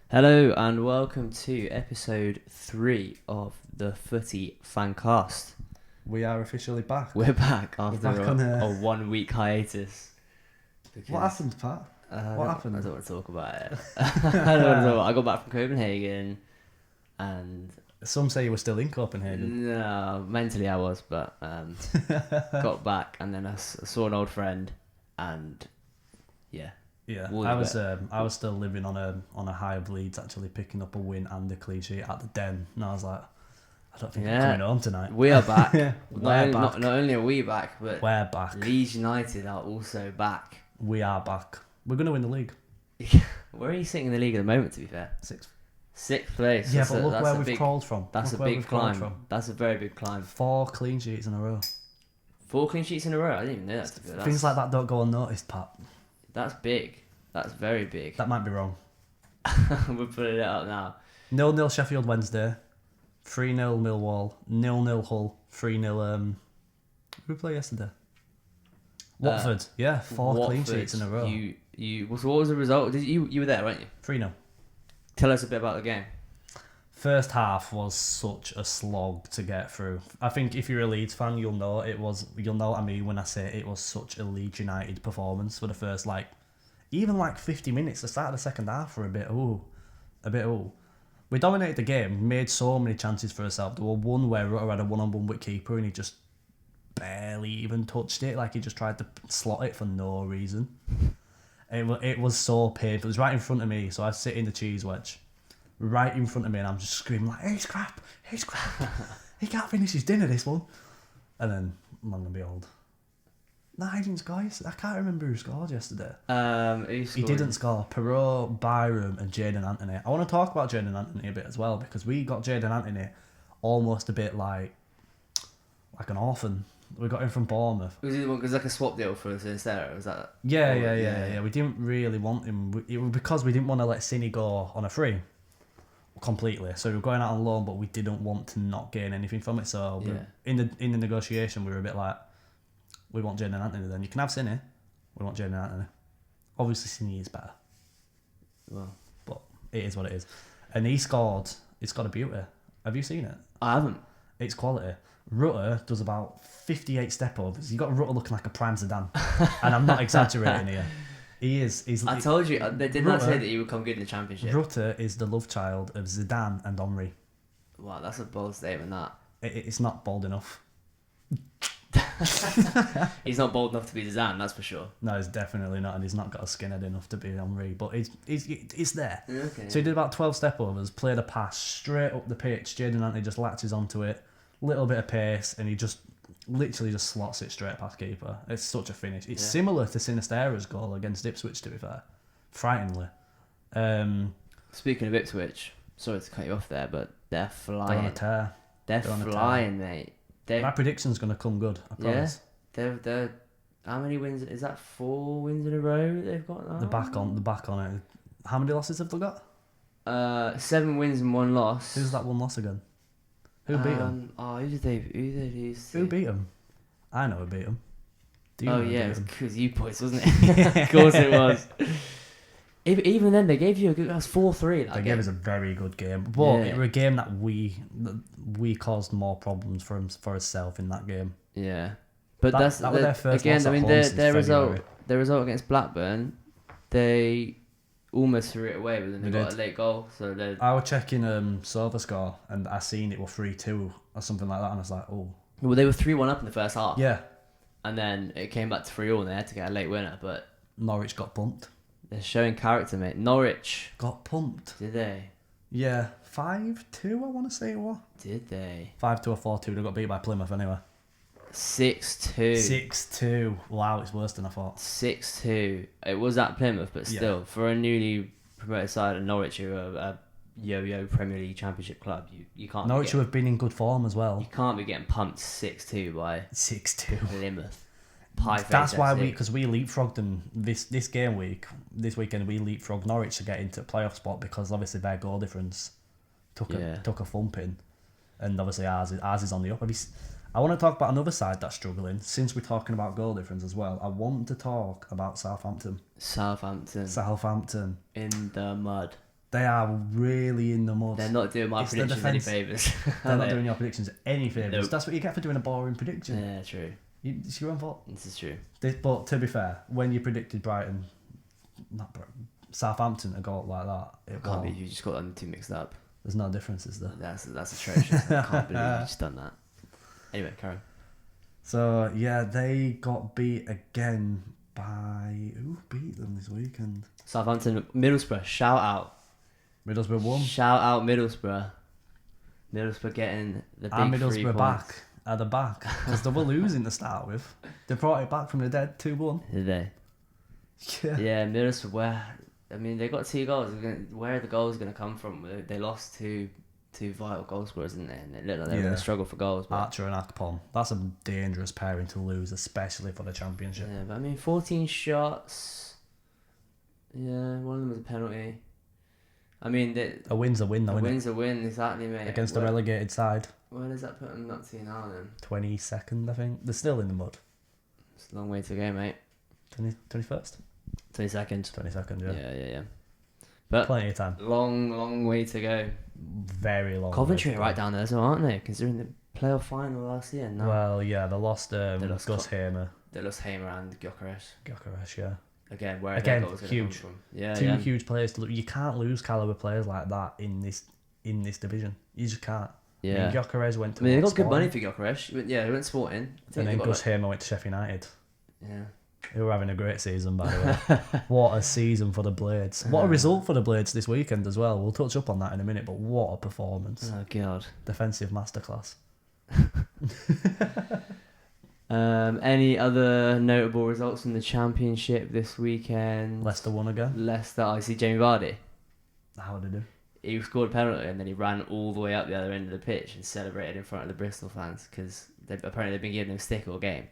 Hello and welcome to episode 3 of the Footy Fancast. We are officially back. We're back after back on a 1 week hiatus. What happened, Pat? What happened? I don't want to talk about it. I got back from Copenhagen and... Some say you were still in Copenhagen. No, mentally I was, but got back and then I saw an old friend and yeah. Yeah, I was still living on a high of Leeds, actually picking up a win and a clean sheet at the Den, and I was like, I don't think I'm coming home tonight. We are back. Back. Not only are we back, but we're back. Leeds United are also back. We are back. We're going to win the league. Where are you sitting in the league at the moment, to be fair? Sixth place. Yeah, but look where we've crawled from. That's a big climb. That's a very big climb. 4 clean sheets in a row. 4 clean sheets in a row? I didn't even know that. Things like that don't go unnoticed, Pat. That's big. That's very big. That might be wrong. We're putting it up now. 0-0 Sheffield Wednesday. 3-0 Millwall. 0-0 Hull. 3-0... Who played yesterday? Watford. 4 clean sheets in a row. So what was the result? You were there, weren't you? 3-0. Tell us a bit about the game. First half was such a slog to get through. I think if you're a Leeds fan, you'll know what I mean when I say it was such a Leeds United performance for the first even 50 minutes. The start of the second half were a bit. We dominated the game, made so many chances for ourselves. There were one where Rutter had a one-on-one with keeper and he just barely even touched it. He just tried to slot it for no reason. It was so painful. It was right in front of me, so I sit in the cheese wedge. Right in front of me, and I'm just screaming he's crap. He can't finish his dinner, this one. And then, lo and behold. No, he didn't score. I can't remember who scored yesterday. He didn't score. Perot, Byram and Jadon Anthony. I want to talk about Jadon Anthony a bit as well, because we got Jadon Anthony almost a bit like an orphan. We got him from Bournemouth. Was he the one? Because a swap deal for Sinistera? Was that? Yeah. We didn't really want him. It was because we didn't want to let Cine go on a free completely. So we were going out on loan, but we didn't want to not gain anything from it. So in the negotiation, we were a bit like, we want Jadon Anthony. Then you can have Cine. We want Jadon Anthony. Obviously, Cine is better. Well, but it is what it is. And he scored. It's got a beauty. Have you seen it? I haven't. It's quality. Rutter does about 58 step overs. You got Rutter looking like a prime Zidane, and I'm not exaggerating here. He is. I told you. They did not say that he would come good in the Championship. Rutter is the love child of Zidane and Henry. Wow, that's a bold statement. That it's not bold enough. He's not bold enough to be Zidane, that's for sure. No, he's definitely not, and he's not got a skinhead enough to be Henry. But it's there. Okay. So he did about 12 step overs, played a pass straight up the pitch. Jadon Anthony just latches onto it. Little bit of pace, and he just literally just slots it straight past keeper. It's such a finish. It's similar to Sinistera's goal against Ipswich, to be fair. Frighteningly. Speaking of Ipswich, sorry to cut you off there, but they're flying. They're on a tear. They're flying, mate. My prediction's going to come good, I promise. They're how many wins? Is that 4 wins in a row they've got now? They're back on it. How many losses have they got? 7 wins and 1 loss. Who's that one loss again? Who beat them? Who did they lose to? Who beat them? I know who beat them. It was because you boys, wasn't it? Of course it was. Even then, they gave you a good... That was 4-3. They gave us a very good game. But it was a game that we caused more problems for ourselves in that game. Yeah. But that was their first again, loss at home since their February. result against Blackburn, they almost threw it away, but then they got a late goal. So I was checking SofaScore, and I seen it was 3-2 or something like that, and I was like, oh. Well, they were 3-1 up in the first half. Yeah. And then it came back to 3-all, and they had to get a late winner, but... Norwich got pumped. They're showing character, mate. Norwich... Got pumped. Did they? Yeah. 5-2, I want to say it was. Did they? 5-2 or 4-2. They got beat by Plymouth anyway. 6-2. 6-2. Wow, it's worse than I thought. 6-2. It was at Plymouth, but still, for a newly promoted side of Norwich, who are a yo-yo Premier League Championship club, you can't. Norwich who have been in good form as well. You can't be getting pumped 6-2 by 6-2 Plymouth. That's why we leapfrogged them this weekend. We leapfrogged Norwich to get into playoff spot because obviously their goal difference took a thumping, and obviously ours is on the up. I want to talk about another side that's struggling. Since we're talking about goal difference as well, I want to talk about Southampton. Southampton. Southampton. In the mud. They are really in the mud. They're not doing my It's the predictions any defence. favours. They're not doing your predictions any favours. Nope. That's what you get for doing a boring prediction. Yeah, true. It's your own fault. This is true. But to be fair, when you predicted Southampton a goal like that, it Can't be. was. You just got them two mixed up. There's no difference, is there? That's atrocious. I can't believe you just done that. Anyway, Karen. So yeah, they got beat again by who beat them this weekend? Southampton, Middlesbrough. Shout out. Middlesbrough won. Shout out Middlesbrough. Middlesbrough getting the big And 3 Middlesbrough points. back at the back because they were losing to start with. They brought it back from the dead 2-1. Did they? Yeah. Yeah, Middlesbrough. They got 2 goals. Where are the goals going to come from? They lost two vital goal scorers, didn't they? And it looked like they were going to struggle for goals. But, Archer and Akpom. That's a dangerous pairing to lose, especially for the championship. yeah, but 14 shots. Yeah, one of them was a penalty. A win's a win, though, a isn't win's a win, exactly, mate. Against a relegated side. Where does that put them up to now, then? 22nd, I think. They're still in the mud. It's a long way to go, mate. 21st? 22nd. 22nd, yeah. Yeah. But Plenty of time. long way to go. Very long. Coventry way to are right go. down there as well, aren't they? Considering the playoff final last year. No. Well, yeah, they lost lost Gus Hamer. They lost Hamer and Gyökeres, yeah. Again, where are Again, their goals going huge. to come from? Yeah, Two yeah. huge players to lose. You can't lose caliber players like that in this division. You just can't. Yeah. Gyökeres went to. they got good Sporting, money for Gyökeres. He went Sporting. and then Gus Hamer went to Sheffield United. Yeah. Who were having a great season, by the way. What a season for the Blades. What a result for the Blades this weekend as well. We'll touch up on that in a minute, but what a performance. Oh, God. Defensive masterclass. Any other notable results from the Championship this weekend? Leicester won again. Leicester, I see Jamie Vardy. How did he do? He scored a penalty and then he ran all the way up the other end of the pitch and celebrated in front of the Bristol fans because apparently they've been giving him stick all game.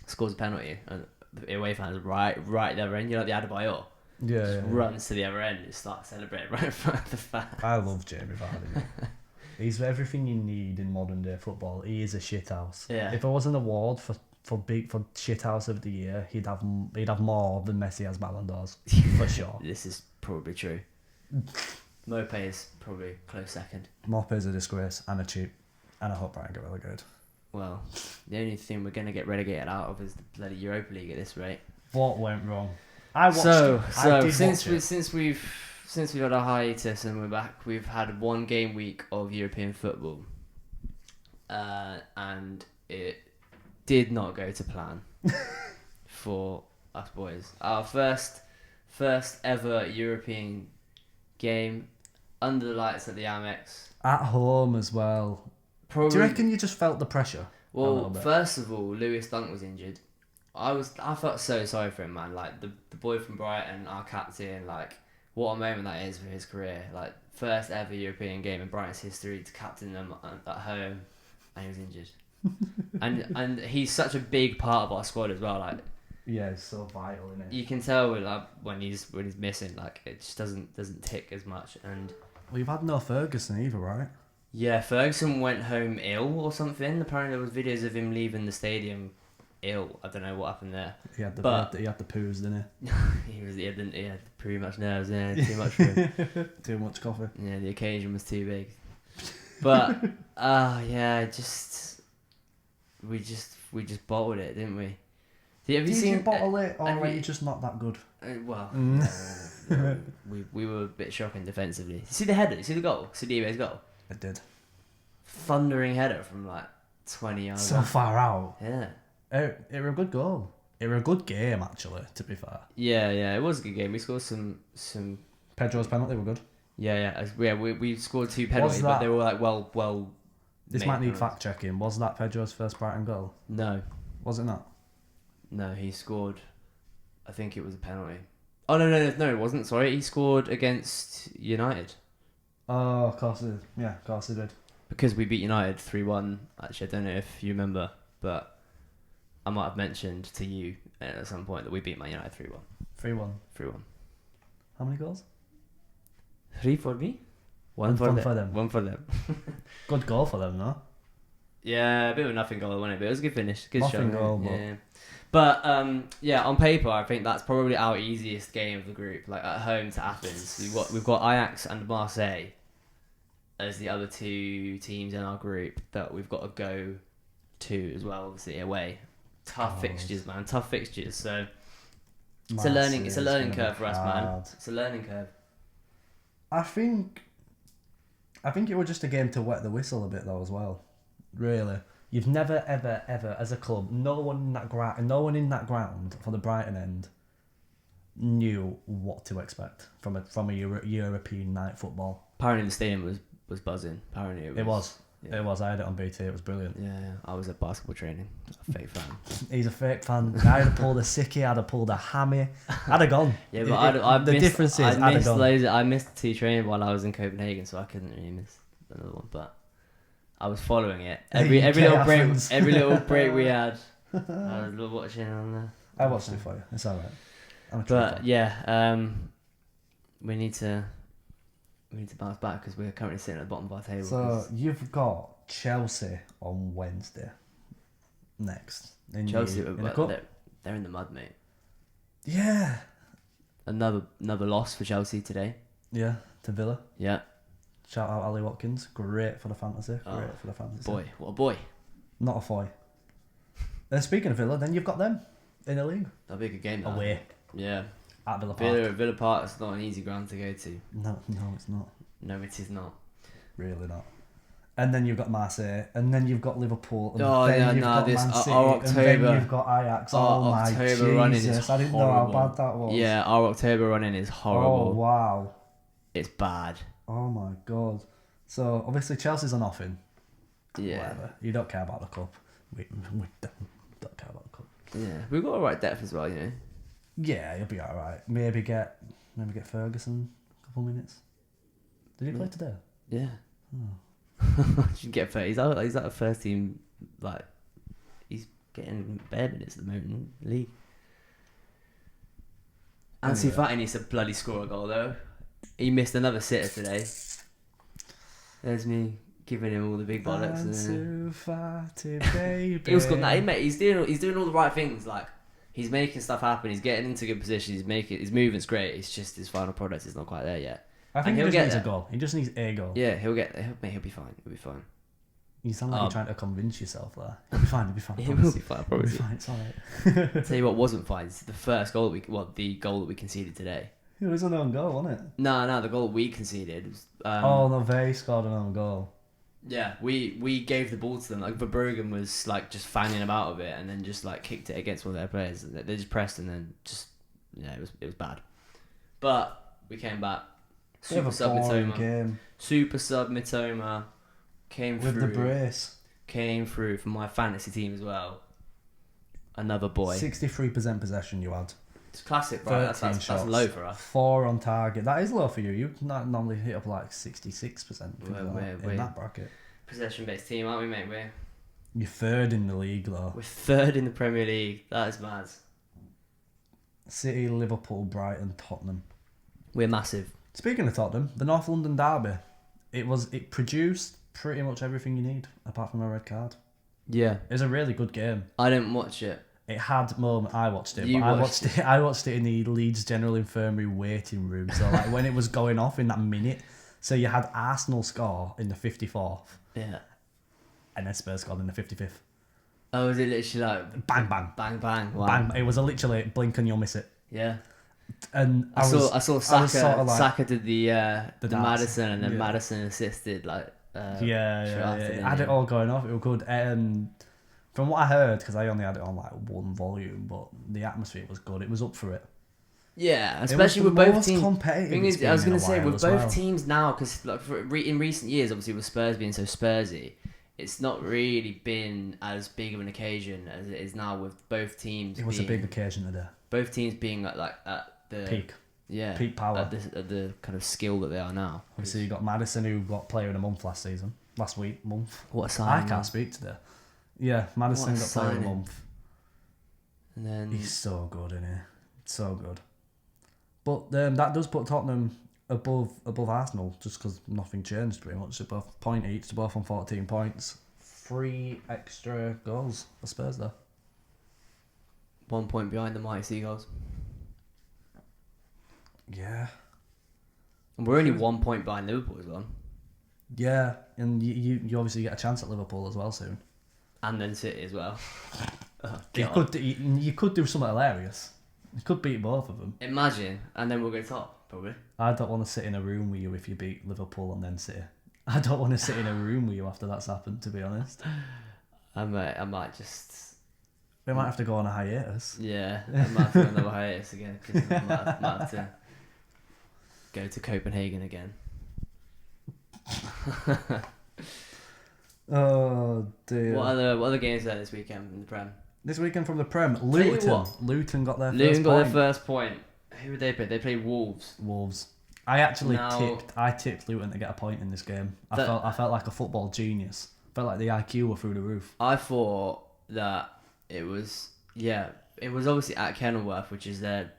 Scores a penalty and the away fans right at the other end. You know, the Adebayor. Yeah. Runs to the other end and starts celebrating right in front of the fans. I love Jamie Vardy. He's everything you need in modern day football. He is a shithouse. Yeah. If there was an award for shithouse of the year, he'd have more than Messi has Ballon d'Ors for sure. This is probably true. Mope is probably close second. Mope's a disgrace and a cheat, and I hope Brian get relegated. Well, the only thing we're gonna get relegated out of is the bloody Europa League at this rate. What went wrong? I watched So it. since we've had a hiatus and we're back, we've had one game week of European football, and it did not go to plan for us boys. Our first ever European game under the lights at the Amex. At home as well. Probably, Do you reckon you just felt the pressure? a little well, bit? first of all, Lewis Dunk was injured. I felt so sorry for him, man. Like the boy from Brighton, our captain. Like what a moment that is for his career. Like first ever European game in Brighton's history to captain them at home, and he was injured. and he's such a big part of our squad as well. Like Yeah, it's so vital, isn't it? you can tell with, like, when he's missing. Like it just doesn't tick as much. And We've had no Ferguson either, right? yeah, Ferguson went home ill or something. Apparently there was videos of him leaving the stadium ill. I don't know what happened there. He had the poos, didn't he had pretty much nerves, yeah, too much for him. he? Too much coffee. Yeah, the occasion was too big. But yeah, we just bottled it, didn't we? Have you Did seen you bottle it, or have are you- you just not that good? Well, we were a bit shocking defensively. You see the header? You see the goal? Sidibe's goal? It did. Thundering header from like 20 yards. So out. far out. Yeah. It were a good goal. It were a good game, actually, to be fair. Yeah, it was a good game. We scored some. Pedro's penalty were good. Yeah. We scored 2 penalties, but that- they were like well. This made might need penalties. fact checking. Was that Pedro's first Brighton goal? No, Was it not? he scored. I think it was a penalty. Oh no, it wasn't. Sorry, he scored against United Oh, of course it did. Yeah, of course it did. because we beat United 3-1. Actually, I don't know if you remember, but I might have mentioned to you at some point that we beat Man United 3-1. 3-1. 3-1. How many goals? 3 for me. One One for for them. them. One for them. Good goal for them, no? Yeah, a bit of a nothing goal, wasn't it? But it was a good finish. Good Nothing shot. goal, but- Yeah. But yeah, on paper, I think that's probably our easiest game of the group. Like at home to Athens, we've got Ajax and Marseille as the other two teams in our group that we've got to go to as well. Obviously away, tough fixtures, man. Tough fixtures. So it's a learning curve for us, man. It's a learning curve. I think it was just a game to wet the whistle a bit though as well. Really. You've never, ever, ever, as a club, no one in that ground for the Brighton end knew what to expect from a European night football. Apparently the stadium was buzzing. Apparently it was. It was. I had it on BT. It was brilliant. Yeah. I was at basketball training. A fake fan. He's a fake fan. I'd have pulled a sickie. I'd have pulled a hammy. I'd have gone. Yeah, but the difference is I'd have gone. I missed T training while I was in Copenhagen, so I couldn't really miss another one. But I was following it every little break we had. I was watching on there. I watched it for you. It's alright. But yeah, we need to bounce back because we're currently sitting at the bottom of our table. So you've got Chelsea on Wednesday next. Chelsea, they're in the mud, mate. Yeah. Another loss for Chelsea today. Yeah, to Villa. Yeah. Shout out Ali Watkins. Great for the fantasy. Boy, what a boy. Not a foy. Then speaking of Villa, then you've got them in the league. That'll be a good game. Away. Yeah. At Villa Park. Villa Park's not an easy ground to go to. No, it's not. No, it is not. Really not. And then you've got Marseille, and then you've got Liverpool, and this Man City, our October, and then you've got Ajax. Our October running is I didn't know how bad that was. Yeah, our October running is horrible. Oh wow. It's bad. Oh my god. So obviously Chelsea's on offing. Yeah. Whatever. You don't care about the cup. We don't care about the cup. Yeah, we've got the right depth as well, you know. Yeah, you'll be alright. Maybe get Ferguson a couple minutes. Did he play today? Yeah. Should get 30. He's at a first team. Like he's getting bare minutes at the moment in the league. Ansu Fati needs to bloody score a goal though. He missed another sitter today. There's me giving him all the big bollocks. Ansu Fati, baby. He'll score. Nah, mate, he's doing all the right things. Like he's making stuff happen. He's getting into good positions. His movement's great. It's just his final product is not quite there yet. I think he just needs a goal. He just needs a goal. Yeah, he'll be fine. He'll be fine. You sound like you're trying to convince yourself there. He'll be fine. He will be fine. Probably. He'll be fine. It's alright. I'll tell you what wasn't fine. It's the first goal the goal that we conceded today. It was an own goal, wasn't it? No, the goal we conceded was. They scored an own goal. Yeah, we gave the ball to them. Like Verbruggen was like just fanning them out of it, and then just like kicked it against one of their players. They just pressed and then just it was bad. But we came back. Super sub Mitoma came with through. the brace. Came through for my fantasy team as well. Another boy. 63% possession you had. It's classic, right? That's low for us. 4 on target. That is low for you. You not normally hit up like 66% in that bracket. Possession-based team, aren't we, mate? You're third in the league, though. We're third in the Premier League. That is mad. City, Liverpool, Brighton, Tottenham. We're massive. Speaking of Tottenham, the North London derby, it produced pretty much everything you need apart from a red card. Yeah, it was a really good game. I didn't watch it. It had moment. I watched it. I watched it in the Leeds General Infirmary waiting room. So like when it was going off in that minute, so you had Arsenal score in the 54th. Yeah, and then Spurs scored in the 55th. Oh, was it literally like bang bang bang bang? Wow. Bang! It was a literally blink and you'll miss it. Yeah. And I saw Saka. Sort of like, Saka did the Madison, and then Madison assisted like. It had it all going off. It was good. From what I heard, because I only had it on like one volume, but the atmosphere was good. It was up for it. Yeah, especially with both teams. Competitive. I was going to say with both teams now, because like in recent years, obviously with Spurs being so Spursy, it's not really been as big of an occasion as it is now with both teams. It was a big occasion today. Both teams being like at the peak. Yeah, peak power. At the kind of skill that they are now. Obviously, you got Madison, who got player of the month last month. What a sign! I can't speak today. Yeah, Madison got player of the month. And then he's so good, isn't he? So good. But that does put Tottenham above Arsenal, just because nothing changed pretty much. They're both point each. They're both on 14 points. 3 extra goals for Spurs though. 1 point behind the mighty Seagulls. Yeah. And we're only 1 point behind Liverpool as well. Yeah, and you obviously get a chance at Liverpool as well soon. And then City as well. Oh, You could do something hilarious. You could beat both of them. Imagine, and then we'll go top, probably. I don't want to sit in a room with you if you beat Liverpool and then City. I don't want to sit in a room with you after that's happened, to be honest. I might just... We might have to go on a hiatus. Yeah, I might have to go on another hiatus again, because I might have to go to Copenhagen again. Oh dear. What other games are there this weekend in the Prem? This weekend from the Prem, you what. Luton got their Luton first got point. their first point. Who would they play? They played Wolves. Wolves. I actually Now- tipped Luton to get a point in this game. I felt like a football genius. Felt like the IQ were through the roof. I thought that it was obviously at Kenilworth, which is they're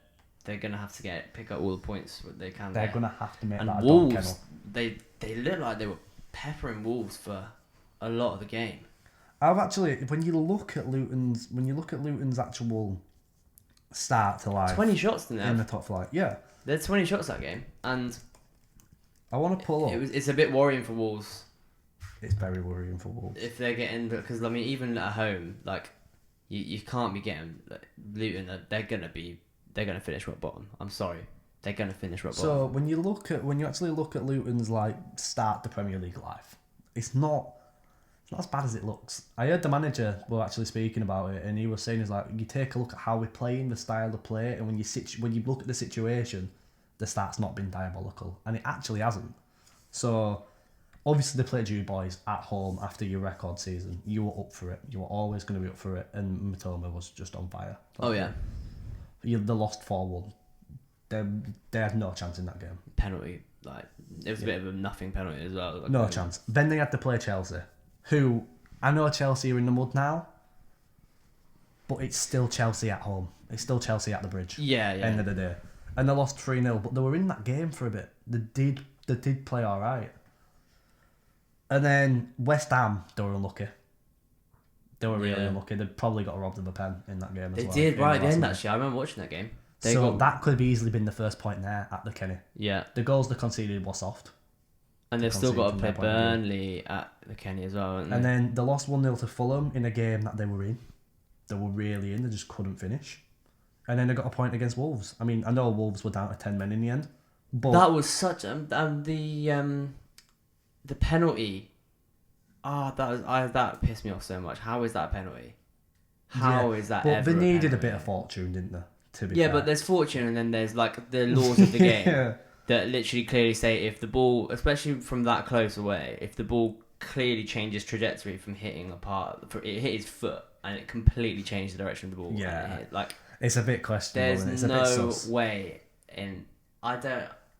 gonna have to pick up all the points that they can. They're get. gonna have to make And that a dog Wolves, kennel. they looked like they were peppering Wolves for a lot of the game. I've actually, when you look at Luton's actual start to life 20 shots didn't they in the have? top flight, yeah. They had 20 shots that game, and I want to pull up. it's a bit worrying for Wolves It's very worrying for Wolves. if they're getting, because I mean even at home, like you can't be getting Luton. They're gonna finish rock bottom. I'm sorry, they're gonna finish rock bottom. So when you actually look at Luton's like start to Premier League life, it's not as bad as it looks. I heard the manager were actually speaking about it, and he was saying, "Is like you take a look at how we're playing, the style of play, and when you look at the situation, the start's not been diabolical, and it actually hasn't." So obviously they played you boys at home after your record season. You were up for it. You were always going to be up for it, and Matoma was just on fire. Oh yeah, They lost 4-1. They had no chance in that game. penalty. Like it was a bit of a nothing penalty as well. Like, No chance. Then they had to play Chelsea, who I know Chelsea are in the mud now, but it's still Chelsea at home. It's still Chelsea at the bridge. Yeah. End of the day, and they lost 3-0. But they were in that game for a bit. They did play all right. And then West Ham, they were unlucky. They were really unlucky. They probably got robbed of a pen in that game as They well. did in right at the last end minute. actually. I remember watching that game. That could have easily been the first point there at the Kenny. Yeah. The goals they conceded were soft. And they've still got to play concede from their point of Burnley at the Kenny as well. haven't And they? then they lost 1-0 to Fulham in a game that they were in. They were really in. They just couldn't finish. And then they got a point against Wolves. I mean, I know Wolves were down to 10 men in the end. But that was such the penalty. That pissed me off so much. How is that a penalty? How is that? But ever they needed a penalty? bit of fortune, didn't they? To be Yeah, fair. but there's fortune, and then there's like the laws of the game Yeah. that literally clearly say if the ball, especially from that close away, if the ball clearly changes trajectory from hitting it hit his foot and it completely changed the direction of the ball. Yeah. and it hit, like It's a bit questionable. there's It's a bit no sus. way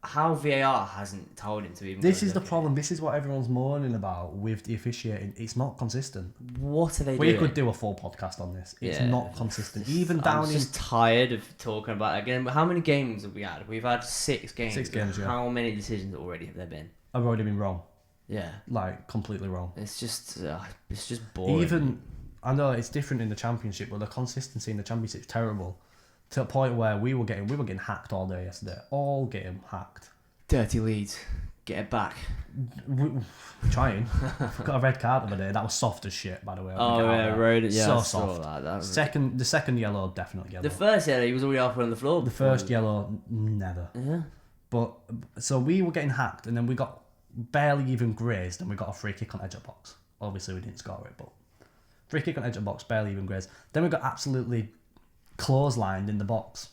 how VAR hasn't told him to even. This go is the look at problem. This is what everyone's moaning about with the officiating. It's not consistent. it. What are they We doing? could do a full podcast on this. It's Yeah. not consistent. Even down I'm in just tired of talking about it again. But how many games have we had? We've had 6 games. 6 games, yeah. How many decisions already have there been? I've already been wrong. Yeah, Like completely wrong. it's just boring. Even I know it's different in the championship, but the consistency in the championship is terrible. To a point where we were getting hacked all day yesterday. All game hacked. dirty Leeds, get it back. We're trying. Got a red card the other day. That was soft as shit, by the way. Oh yeah, road. Yeah, So I saw soft. that was... The second yellow, definitely yellow. The first yellow, he was already halfway on the floor. The first yellow, never. Yeah. But so we were getting hacked, and then we got barely even grazed, and we got a free kick on edge of box. Obviously, we didn't score it, but free kick on edge of box, barely even grazed. Then we got absolutely clotheslined in the box.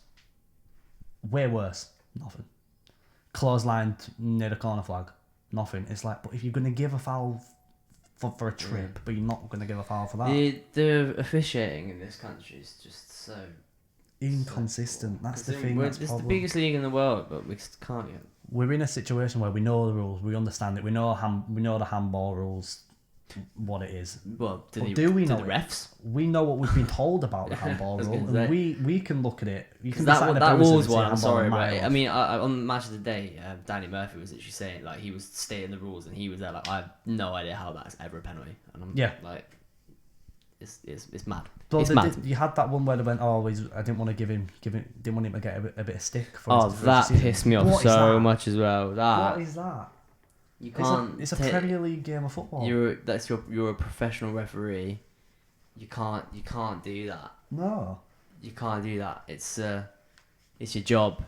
Way worse, nothing. Clotheslined near the corner flag, nothing. It's like, but if you're gonna give a foul for a trip, but you're not gonna give a foul for that, The officiating in this country is just so inconsistent. That's the thing. It's the biggest league in the world, but we just can't get. We're in a situation where we know the rules, we understand it, we know the handball rules, what it is. Well, do we know the it? refs? We know what we've been told about the handball I was rule, gonna and say. we can look at it. You can That Wolves one. I'm sorry, but but I mean, on Match of the Day, Danny Murphy was literally saying like he was stating the rules, and he was there like I have no idea how that's ever a penalty, and I'm Yeah. like, it's mad. But It's mad. you had that one where they went, I didn't want to didn't want him to get a bit of stick. Oh, that pissed me off so much as well. What is that? You can't. It's a Premier League game of football. You're a professional referee. You can't do that. No. You can't do that. It's your job.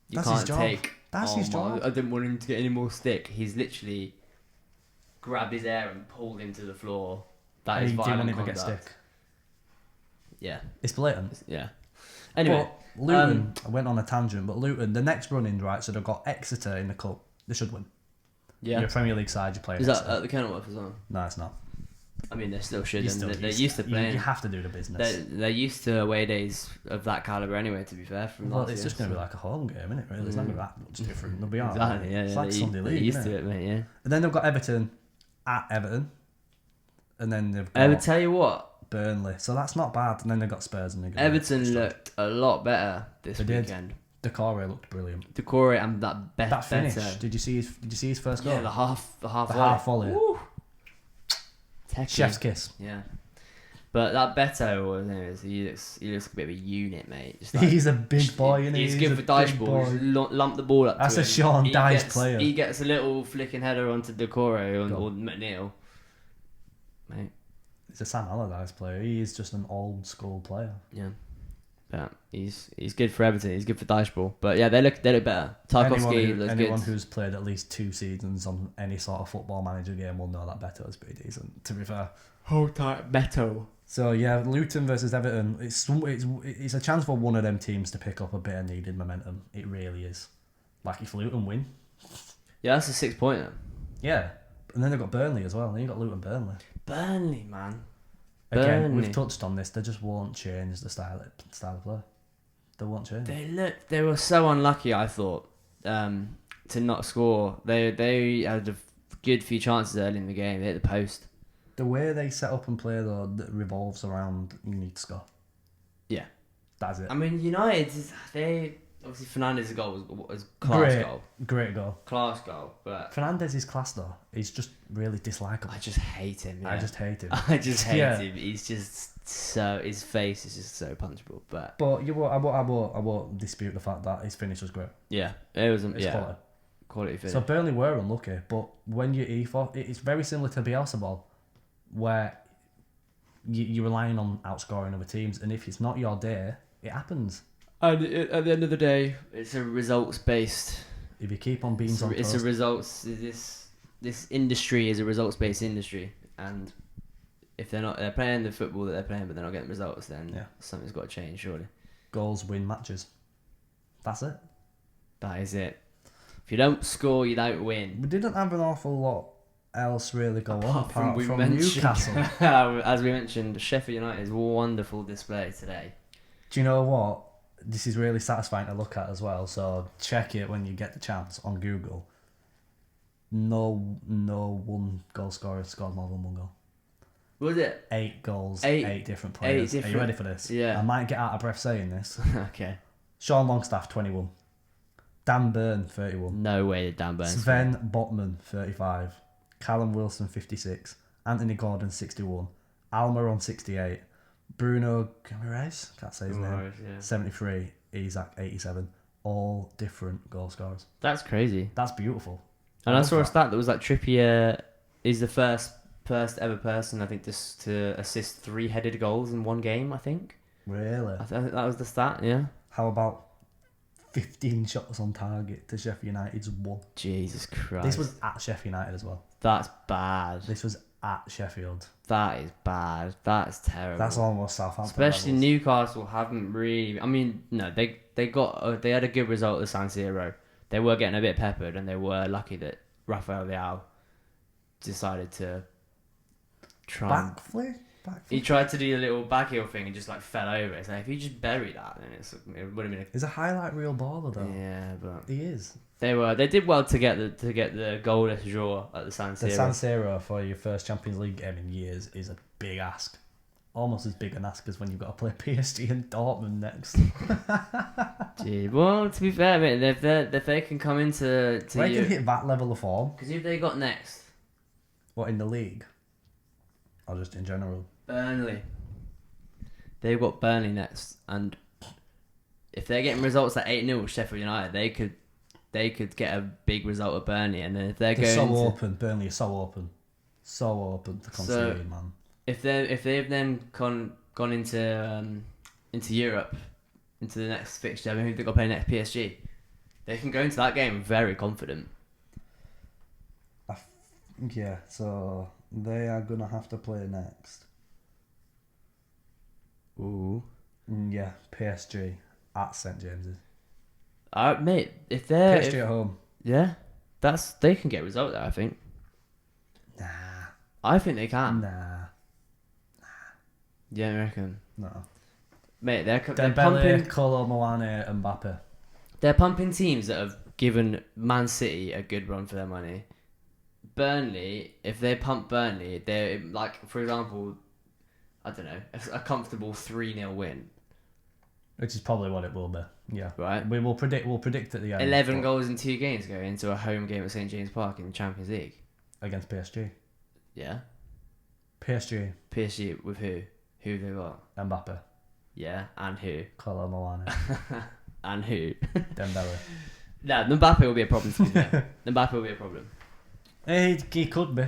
You That's can't his job. take. That's his job. I didn't want him to get any more stick. He's literally grabbed his hair and pulled him to the floor. That is violent conduct. Didn't even get stick. Yeah. It's blatant. Yeah. Anyway, but Luton, I went on a tangent, but Luton, the next run-in, right, so they've got Exeter in the cup. They should win. Yeah. You're a Premier League side, you play Is Exeter. that at the Kenilworth as well? No, it's not. I mean, they still should. They're used to playing. You have to do the business. They're used to away days of that calibre anyway, to be fair. It's just going to be like a home game, isn't it, really? It's not going to be that much different. They'll be alright. Exactly, yeah. It's like Sunday League, used to it, mate, yeah. And then they've got Everton at Everton. And then they've got... I would tell you what. Burnley. So that's not bad. And then they've got Spurs and Everton looked a lot better this weekend. Decore looked brilliant. Decore and that finish. Better. Did you see his first goal? Yeah, the half volley. Woo. Chef's kiss. Yeah. But that Beto, he looks like a bit of a unit, mate. Just he's a big boy, isn't he? He's good for dice balls. Lump the ball up. That's to a him. Sean Dyche player. He gets a little flicking header onto Decore or McNeil. Mate. He's a Sam Allardyce player. He is just an old school player. Yeah. Yeah, he's good for Everton. He's good for dice ball. But yeah, they look better. Tarkowski looks good. Anyone who's played at least 2 seasons on any sort of football manager game will know that Beto is pretty decent. To be fair. Hold tight, Beto. So yeah, Luton versus Everton. It's a chance for one of them teams to pick up a bit of needed momentum. It really is. Like if Luton win. Yeah, that's a 6-pointer. Yeah, and then they've got Burnley as well. Then you got Luton Burnley. Burnley, man. Again, we've touched on this. They just won't change the style of play. They won't change. They were so unlucky. I thought to not score. They had a good few chances early in the game. They hit the post. The way they set up and play though revolves around you need to score. Yeah, that's it. I mean, United. Obviously Fernandez's goal was great goal, class goal. But Fernandez is class though. He's just really dislikable. I just hate him. Yeah. I just hate him. him. He's just so his face is just so punchable. But I won't dispute the fact that his finish was great. Yeah, it was. Quality finish. So Burnley were unlucky, but when you it's very similar to Bielsa ball, where you're relying on outscoring other teams, and if it's not your day, it happens. And at the end of the day, it's a results based. If you keep on being on it's a results. This industry is a results based industry, and if they're playing the football that they're playing, but they're not getting results, then something's got to change. Surely, goals win matches. That's it. That is it. If you don't score, you don't win. We didn't have an awful lot else really go apart on from Newcastle. As we mentioned, Sheffield United's wonderful display today. Do you know what? This is really satisfying to look at as well, so check it when you get the chance on Google. No one goal scorer scored more than 1 goal. Was it? 8 goals, 8 different players. Are you ready for this? Yeah. I might get out of breath saying this. Okay. Sean Longstaff, 21. Dan Burn, 31. No way did Dan Burn. Sven Botman, 35. Callum Wilson, 56. Anthony Gordon, 61. Almiron, 68. Bruno Guimaraes, can't say his name, 73. Isaac, 87. All different goal scorers. That's crazy. That's beautiful. And I saw a stat that was like Trippier is the first ever person, I think, to assist 3-headed goals in one game, I think. Really? I think that was the stat, yeah. How about 15 shots on target to Sheffield United's 1? Jesus Christ. This was at Sheffield United as well. That's bad. This was at Sheffield. That is bad. That's terrible. That's almost Southampton. Especially levels. Newcastle haven't really. I mean, no, they had a good result at San Siro. They were getting a bit peppered, and they were lucky that Rafael Leao decided to try. Backflip. He tried to do a little backheel thing and just like fell over. It's like if you just bury that, then it would have been. He's a highlight reel baller though. Yeah, but he is. They did well to get the goalless draw at the San Siro. The San Siro for your first Champions League game in years is a big ask. Almost as big an ask as when you've got to play PSG and Dortmund next. Gee, well, to be fair, mate, if they can come into they can hit that level of form. Because who they got next? What, in the league? Or just in general? Burnley. they've got Burnley next, and if they're getting results like 8-0 with Sheffield United, they could get a big result at Burnley, and then if they're going so open, Burnley are so open to concede, man. If they've then gone into Europe, into the next fixture, I mean, who they've got to play next? PSG. They can go into that game very confident. Yeah, so they are gonna have to play next. Ooh. Yeah, PSG at St James's. Mate, if they're PSG at home. Yeah, they can get a result there. I think. Nah. I think they can. Nah. Yeah, I reckon. No. Mate, they're Dembele, pumping. Kolo Muani, and Mbappe. They're pumping teams that have given Man City a good run for their money. Burnley, if they pump Burnley, they're like, for example, I don't know, a comfortable 3-0 win. Which is probably what it will be. Yeah. Right. We'll predict at the end. 11 goals in 2 games going into a home game at St James Park in the Champions League. Against PSG. Yeah. PSG. PSG with who? Who they got? Mbappe. Yeah, and who? Kolo Muani. And who? Dembele. No, Mbappe will be a problem to be fair. Mbappe will be a problem. He could be.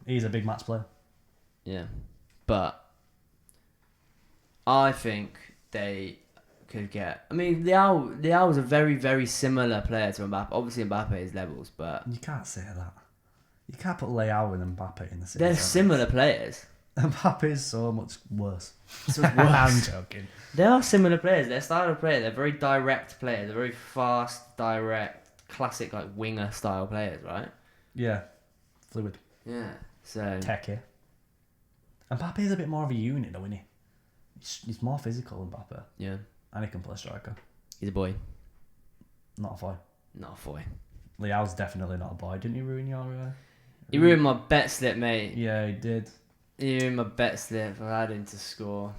He's a big match player. Yeah. But I think they could get... I mean, Leao is a very, very similar player to Mbappe. Obviously, Mbappe is levels, but... You can't say that. You can't put Leao and Mbappe in the same They're sentence. similar players. Mbappe is so much worse. So worse. I'm joking. They are similar players. Their style of play, they're very direct players. They're very fast, direct, classic like winger style players, right? Yeah. Fluid. Yeah. So Techie. Mbappe is a bit more of a unit though, isn't he? He's more physical, Mbappe. yeah, And he can play striker. he's a boy, Not a boy. not a boy. Leao's definitely not a boy. Didn't he ruin your... He ruined my bet slip, mate. Yeah, he did. He ruined my bet slip. I had him to score.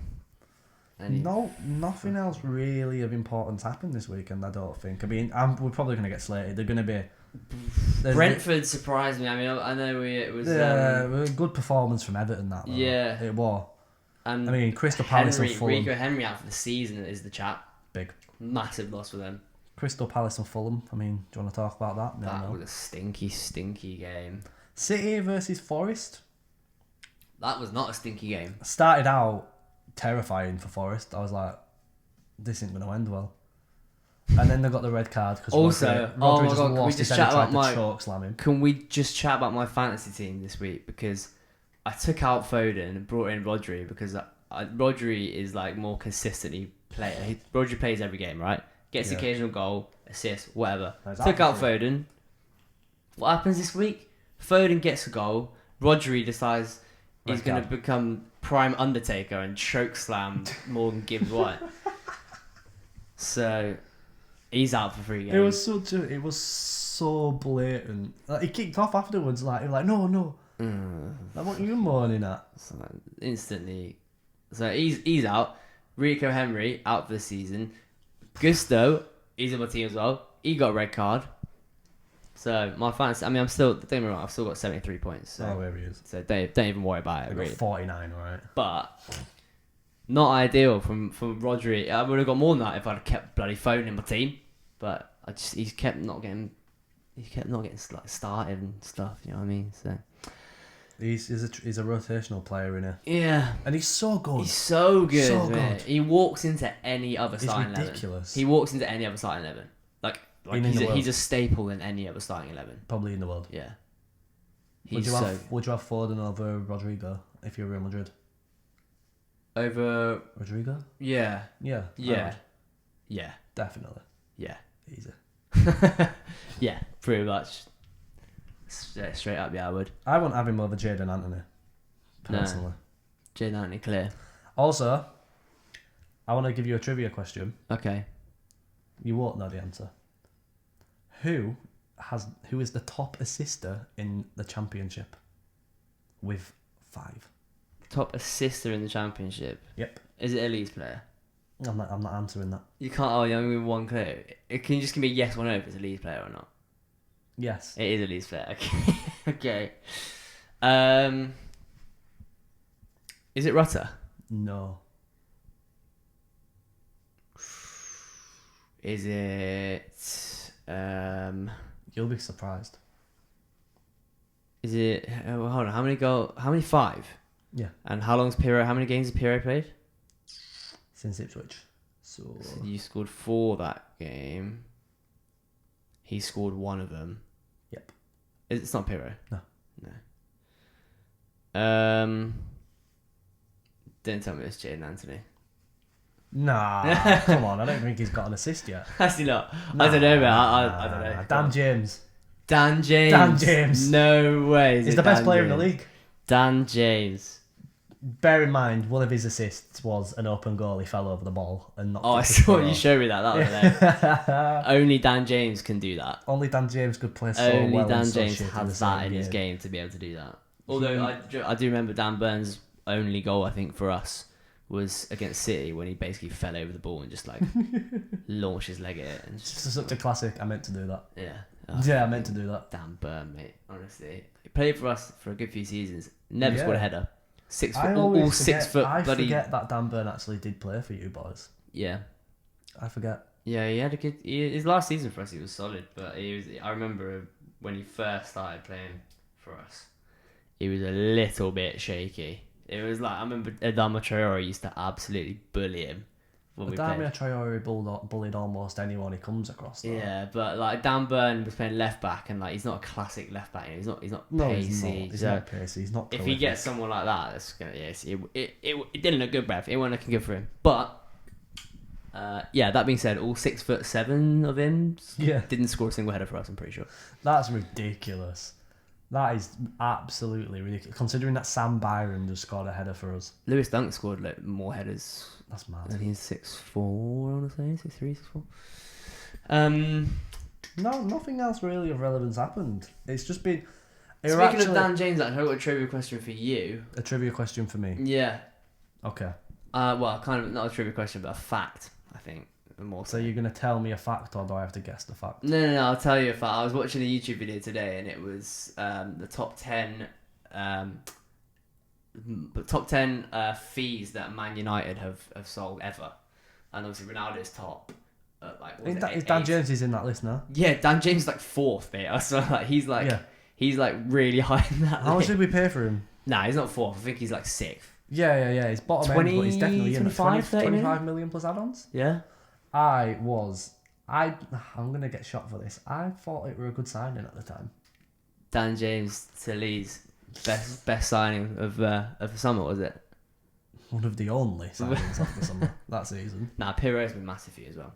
And No, nothing else really of importance happened this weekend, I don't think. I mean, we're probably going to get slated. They're going to be... Brentford surprised me. I mean, I know it was... a good performance from Everton, that though. Yeah. It was. and I mean, Crystal Palace and Fulham. Rico Henry out for the season is the chap. Big. Massive loss for them. Crystal Palace and Fulham. I mean, do you want to talk about that? That was a stinky, stinky game. City versus Forest. That was not a stinky game. Started out terrifying for Forest. I was like, this isn't going to end well. And then they got the red card because Also, Rodri just can we lost just his chat head and about tried to my? choke slam him. Can we just chat about my fantasy team this week? Because I took out Foden and brought in Rodri because Rodri is like more consistently player. Rodri plays every game, right? Gets occasional goal, assist, whatever. Took out Foden. What happens this week? Foden gets a goal. Rodri decides he's going to become prime Undertaker and choke slam Morgan Gibbs White. So he's out for 3 games. It was so blatant. Like, he kicked off afterwards. Like he was like, no. Like, what are you mourning at? So instantly. So he's out. Rico Henry out for the season. Gusto, he's in my team as well. He got a red card. So my fantasy, I mean, don't get me wrong, I've still got 73 points. So, there he is. So don't even worry about it. I got Really. 49, right? But not ideal from Rodri. I would have got more than that if I'd kept bloody Foden in my team. But he's kept not getting like started and stuff. You know what I mean? So He's a rotational player in it. yeah, And he's so good. he's so good. So man. good. He walks into any other It's starting ridiculous. 11. He walks into any other starting 11. Like he's a staple in any other starting 11. Probably in the world. Yeah. Would you have Foden over Rodrigo if you're Real Madrid? Over Rodrigo? yeah. Yeah. I Yeah. would. Yeah. Definitely. Yeah. Easy. Yeah, pretty much. Straight up, yeah, I would. I wouldn't have him over Jadon Anthony. Personally. Jane Anthony clear. Also, I want to give you a trivia question. Okay. You won't know the answer. Who is the top assister in the championship? With 5. Top assister in the championship. Yep. Is it a Leeds player? I'm not answering that. You can't. Oh, you only give me one clue. Can you just give me a yes or no if it's a Leeds player or not? Yes. It is a Leeds player. Okay. Okay. Is it Rutter? No. Is it? You'll be surprised. Is it? Oh, hold on. How many goals? How many? 5. Yeah. And how long's Pirro? How many games has Pirro played? Since Ipswich. So You scored 4 that game. He scored 1 of them. Yep. It's not Pirro. No. Didn't tell me it's Jaden Anthony. Nah, come on. I don't think he's got an assist yet. Has he not? I don't know, man. I don't know. Dan James. Dan James. Dan James. No way. He's the best player in the league. Dan James. Bear in mind, one of his assists was an open goal. He fell over the ball and knocked. I saw you show me that. That was there. Only Dan James can do that. Only Dan James could play so Only well. Dan so James shit has that in his game to be able to do that. Although I do remember Dan Burns' only goal, I think, for us was against City when he basically fell over the ball and just like launched his leg at it. And It's such a classic. I meant to do that. yeah. Yeah, I meant to do that. Dan Burn, mate. Honestly, he played for us for a good few seasons. Never Yeah. scored a header. 6 foot, I all always 6 forget, foot I bloody. forget that Dan Burn actually did play for you boys. Yeah. I forget. Yeah, he had a good. His last season for us, he was solid. But he was. I remember when he first started playing for us, he was a little bit shaky. It was like I remember Adama Traore used to absolutely bully him when we played. Adama Traore bullied almost anyone he comes across. Though. Yeah, but like Dan Burn was playing left back, and like he's not a classic left back. He's not. No, pacey. he's not. He's so not pacey. He's not. if Prolific. he gets someone like that, that's gonna. Yes, it didn't look good, Brev. It wasn't looking good for him. But yeah, that being said, all 6'7" of him didn't score a single header for us. I'm pretty sure. That's ridiculous. That is absolutely ridiculous. Considering that Sam Byron just scored a header for us. Lewis Dunk scored like more headers. That's mad. And he's 6'4", I want to say 6'3", 6'4". No, nothing else really of relevance happened. It's just been. Speaking of Dan James, I've got a trivia question for you. A trivia question for me. Yeah. Okay. Well, kind of not a trivia question, but a fact. I think more. So you're gonna tell me a fact, or do I have to guess the fact? No. I'll tell you a fact. I was watching a YouTube video today, and it was the top 10. Top 10 fees that Man United have sold ever, and obviously Ronaldo's top. Dan James is in that list now. Yeah, Dan James is like 4th, mate. I saw like he's like really high in that. How much did we pay for him? Nah, he's not 4th. I think he's like 6th. Yeah. He's bottom 20, end, but he's definitely in 25, 25 million plus add-ons. Yeah. I'm gonna get shot for this. I thought it were a good signing at the time. Dan James to Leeds, best signing of the summer, was it? One of the only signings of the summer that season. Nah, Pirro's been massive for you as well.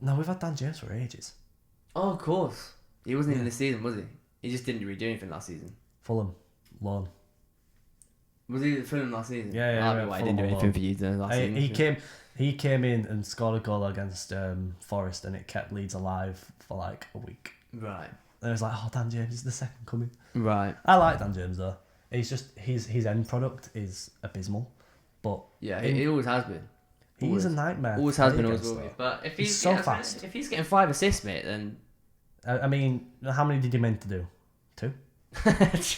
No, we've had Dan James for ages. Oh, of course. He wasn't even this season, was he? He just didn't really do anything last season. Fulham, loan. Was he at Fulham last season? Yeah. That'd be why he didn't do anything for you last season. He came in and scored a goal against Forest, and it kept Leeds alive for like a week. Right. And it was like, oh, Dan James is the second coming. Right. I like Dan James though. He's just his end product is abysmal, but yeah, he always has been. He's a nightmare. Always has been, always will be. But if he's so fast, if he's getting 5 assists, mate, then I mean, how many did he meant to do? 2.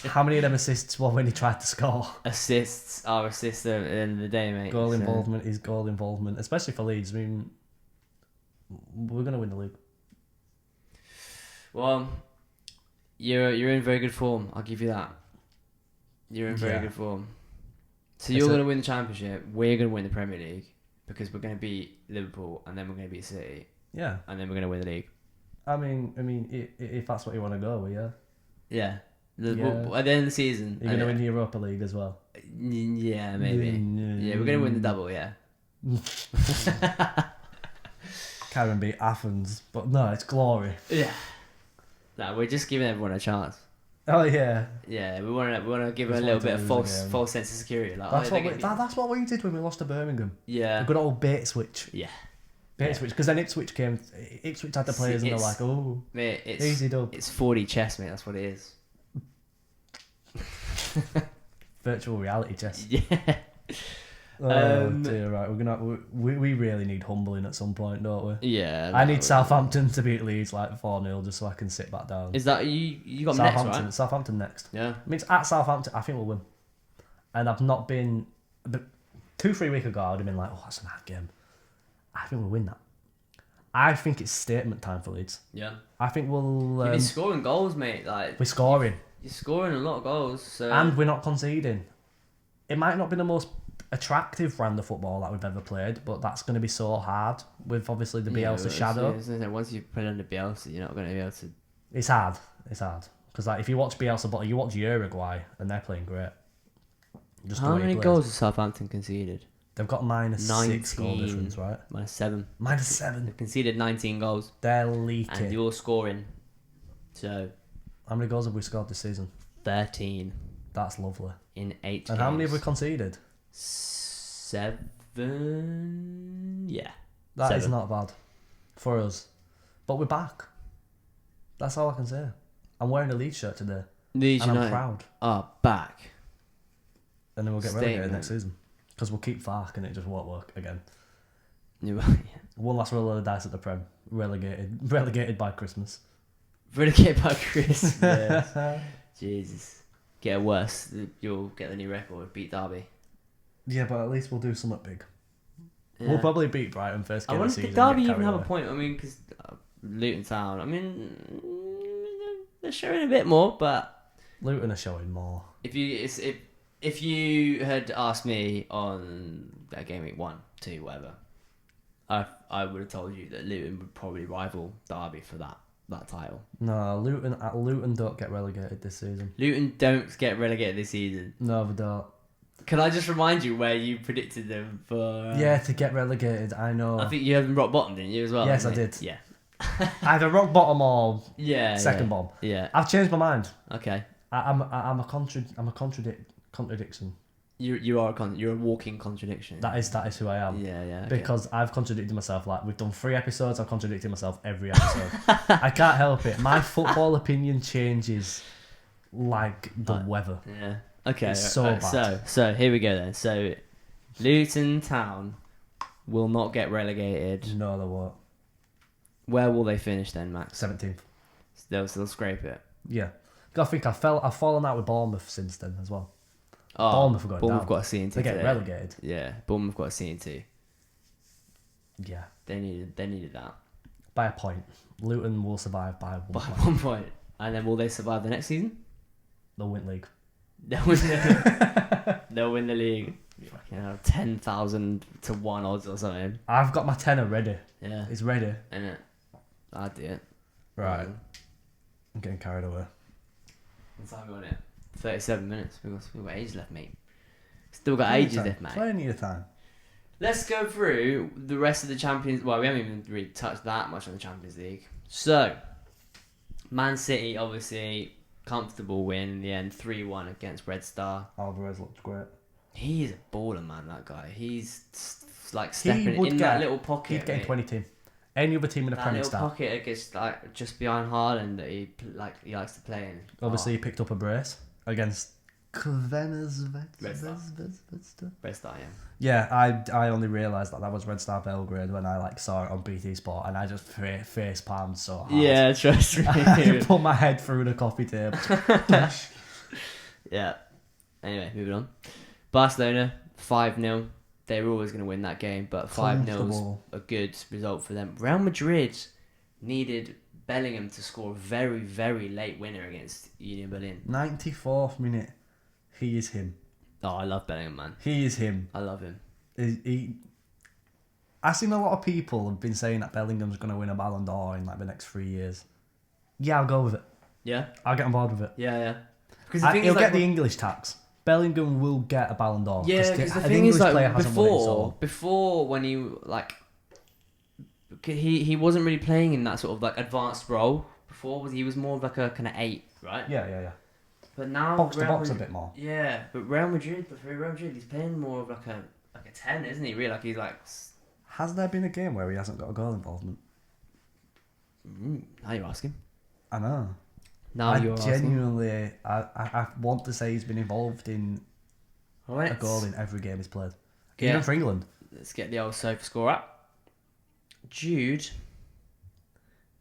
How many of them assists were when he tried to score? Assists are assists at the end of the day, mate. Goal involvement is goal involvement, especially for Leeds. I mean, we're gonna win the league. Well, you're in very good form. I'll give you that. You're in very good form. So you're going to win the Championship. We're going to win the Premier League because we're going to beat Liverpool and then we're going to beat City. Yeah. And then we're going to win the league. I mean, if that's what you want to go with, yeah. Yeah. At the end of the season, you're going to win the Europa League as well. Yeah, maybe. Yeah, we're going to win the double. Yeah. Karen beat Athens, but no, it's glory. Yeah. No, we're just giving everyone a chance. Oh yeah. Yeah, we want to give a little bit of false sense of security. Like, that's what we did when we lost to Birmingham. Yeah. A good old bait switch. Yeah. Bait switch, because then Ipswich had the players and they're like, oh, mate, easy dub. It's 4D chess, mate. That's what it is. Virtual reality chess. Yeah. Oh dear, right. We really need humbling at some point, don't we? Yeah. I need Southampton to beat Leeds like 4-0 just so I can sit back down. Is that you got Southampton, next, right? Southampton next. Yeah. I mean, it's at Southampton. I think we'll win. And I've not been. But 2-3 weeks ago, I'd have been like, oh, that's a mad game. I think we'll win that. I think it's statement time for Leeds. Yeah. I think we'll. You've been scoring goals, mate. Like We're scoring. you're scoring a lot of goals. So And we're not conceding. It might not be the most attractive brand of football that we've ever played, but that's going to be so hard with obviously the Bielsa shadow. Once you put under Bielsa, you're not going to be able to. It's hard. It's hard. Because like, if you watch Bielsa, but you watch Uruguay, and they're playing great. Just How many goals has Southampton conceded? They've got -6 goal difference, right? -7. -7. They've conceded 19 goals. They're leaking. And you're scoring. So. How many goals have we scored this season? 13. That's lovely. In 8 And games. how many have we conceded? 7. Yeah. That 7. is not bad for us. But we're back. That's all I can say. I'm wearing a Leeds shirt today. Leeds and United I'm proud. are back. And then we'll get Statement. relegated next season. Because we'll keep Fark and it just won't work again. You're right. One last roll of the dice at the Prem. Relegated by Christmas. Relegated by Chris. Yeah. Jesus. Get worse. You'll get the new record. Beat Derby. Yeah, but at least we'll do something big. Yeah. We'll probably beat Brighton first game I of wonder the if season. Derby and get even have carried a point. I mean, because Luton Town. I mean, they're showing a bit more, but Luton are showing more. if you had asked me on that game week 1, 2, whatever, I would have told you that Luton would probably rival Derby for that title. No, Luton don't get relegated this season. Luton don't get relegated this season. No, they don't. Can I just remind you where you predicted them for? Yeah, to get relegated, I know. I think you had them rock bottom, didn't you, as well? Yes, didn't I you? did. Yeah. Either rock bottom or Yeah. second bomb. Yeah. I've changed my mind. Okay. I'm a contradiction. You're a walking contradiction. That is who I am. Yeah, yeah. Okay. Because I've contradicted myself. Like, we've done 3 episodes, I've contradicted myself every episode. I can't help it. My football opinion changes like the weather. Yeah. Okay. It's so bad. So here we go then. So Luton Town will not get relegated. No, they won't. Where will they finish then, Max? 17th. They'll still scrape it. Yeah. I think I've fallen out with Bournemouth since then as well. Oh, Bournemouth have gone Bournemouth down. got a C and T. They get today. relegated. Yeah, Bournemouth got a C and T. Yeah. They needed that. By a point. Luton will survive by 1 By point. 1 point. And then will they survive the next season? They'll win league. They'll win the league. Fucking hell, 10,000 to 1 odds or something. I've got my tenner ready. Yeah. It's ready. Innit? I'd do it. Right. I'm getting carried away. What time are we on it? 37 minutes. We've got ages left, mate. Still got ages left, mate. Plenty of time. Let's go through the rest of the Champions... Well, we haven't even really touched that much on the Champions League. So, Man City, obviously, comfortable win in the end. 3-1 against Red Star. Alvarez looked great. He's a baller, man, that guy. He's like stepping in get, that little pocket. He'd get in mate. 20 team. Any other team in the That Premier little start. pocket against like just behind Haaland that he likes to play in. Obviously, he picked up a brace against Red Red Star, yeah. Yeah, I only realised that was Red Star Belgrade when I saw it on BT Sport, and I just face palmed so hard. Yeah, trust me. I put my head through the coffee table. Yeah. Anyway, moving on. Barcelona 5-0. They were always going to win that game, but 5-0 is a good result for them. Real Madrid needed Bellingham to score a very, very late winner against Union Berlin. 94th minute. He is him. Oh, I love Bellingham, man. He is him. I love him. I've seen a lot of people have been saying that Bellingham's going to win a Ballon d'Or in the next 3 years. Yeah, I'll go with it. Yeah? I'll get on board with it. Yeah. Because He'll get the English tax. Bellingham will get a Ballon d'Or. Yeah, because the thing is, before when he wasn't really playing in that sort of advanced role. Before he was more of a kind of 8, right? Yeah. But now Box to box a bit more. Yeah, but Real Madrid, he's playing more of a 10, isn't he? Really, he's Has there been a game where he hasn't got a goal involvement? Now you're asking. I know. Now genuinely, I want to say he's been involved in a goal in every game he's played. Yeah. Even for England. Let's get the old sofa score up. Jude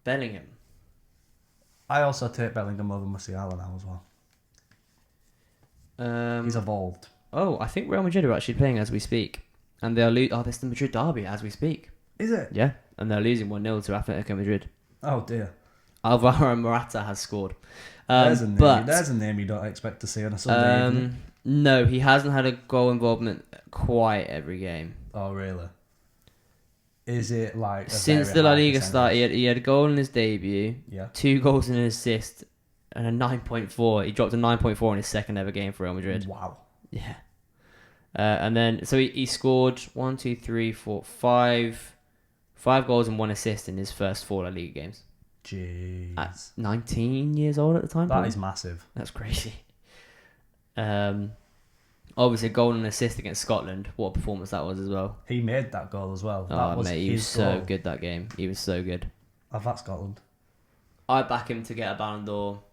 Bellingham. I also take Bellingham over Musiala now as well. He's evolved. Oh, I think Real Madrid are actually playing as we speak. And they'll lose. Oh, there's the Madrid derby as we speak. Is it? Yeah. and they're losing 1-0 to Atletico Madrid. Oh dear. Alvaro Morata has scored. There's a name you don't expect to see on a Sunday evening. No, he hasn't had a goal involvement quite every game. Oh really? Is it like since the La Liga started? He had a goal in his debut. Yeah. 2 goals and an assist, and a 9.4. He dropped a 9.4 in his second ever game for Real Madrid. Wow. Yeah. And then so he scored 5 goals and 1 assist in his first 4 La Liga games. Jeez. At 19 years old at the time. That probably. is massive. That's crazy. Obviously, a goal and assist against Scotland. What a performance that was as well. He made that goal as well. Oh, that was mate, he was his so goal. good that game. He was so good. Of that Scotland. I back him to get a Ballon d'Or.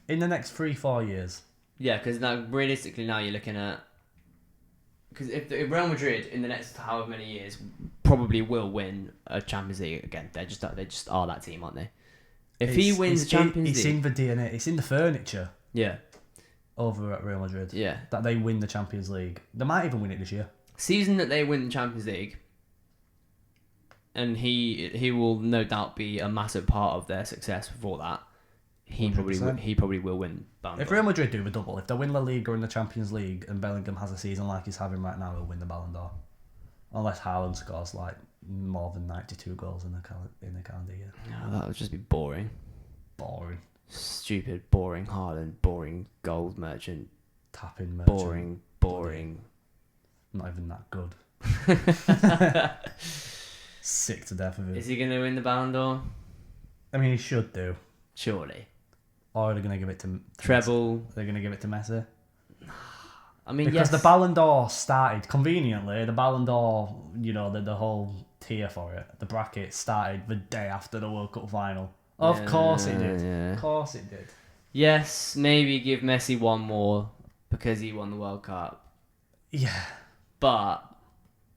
In the next 3-4 years. Yeah, because now realistically now you're looking at... Because if Real Madrid in the next however many years probably will win a Champions League again, they just are that team, aren't they? If he wins the Champions League... It's in the DNA. It's in the furniture. Yeah. Over at Real Madrid. Yeah. That they win the Champions League. They might even win it this year. Season that they win the Champions League, and he will no doubt be a massive part of their success before that. He 100%. probably will win Ballon d'Or. If Real Madrid do a double, if they win La Liga and the Champions League and Bellingham has a season like he's having right now, he'll win the Ballon d'Or. Unless Haaland scores like more than 92 goals in the calendar year. No, that would just be boring. Boring. Stupid, boring Haaland, boring gold merchant, Tapping merchant. boring. Not even that good. Sick to death of it. Is he going to win the Ballon d'Or? I mean, he should do. Surely. Or are they going to give it to Treble. They're going to give it to Messi? I mean, because yes. the Ballon d'Or started conveniently. The Ballon d'Or, the whole tier for it, the bracket started the day after the World Cup final. Of course it did. Yeah. Of course it did. Yes, maybe give Messi one more because he won the World Cup. Yeah. But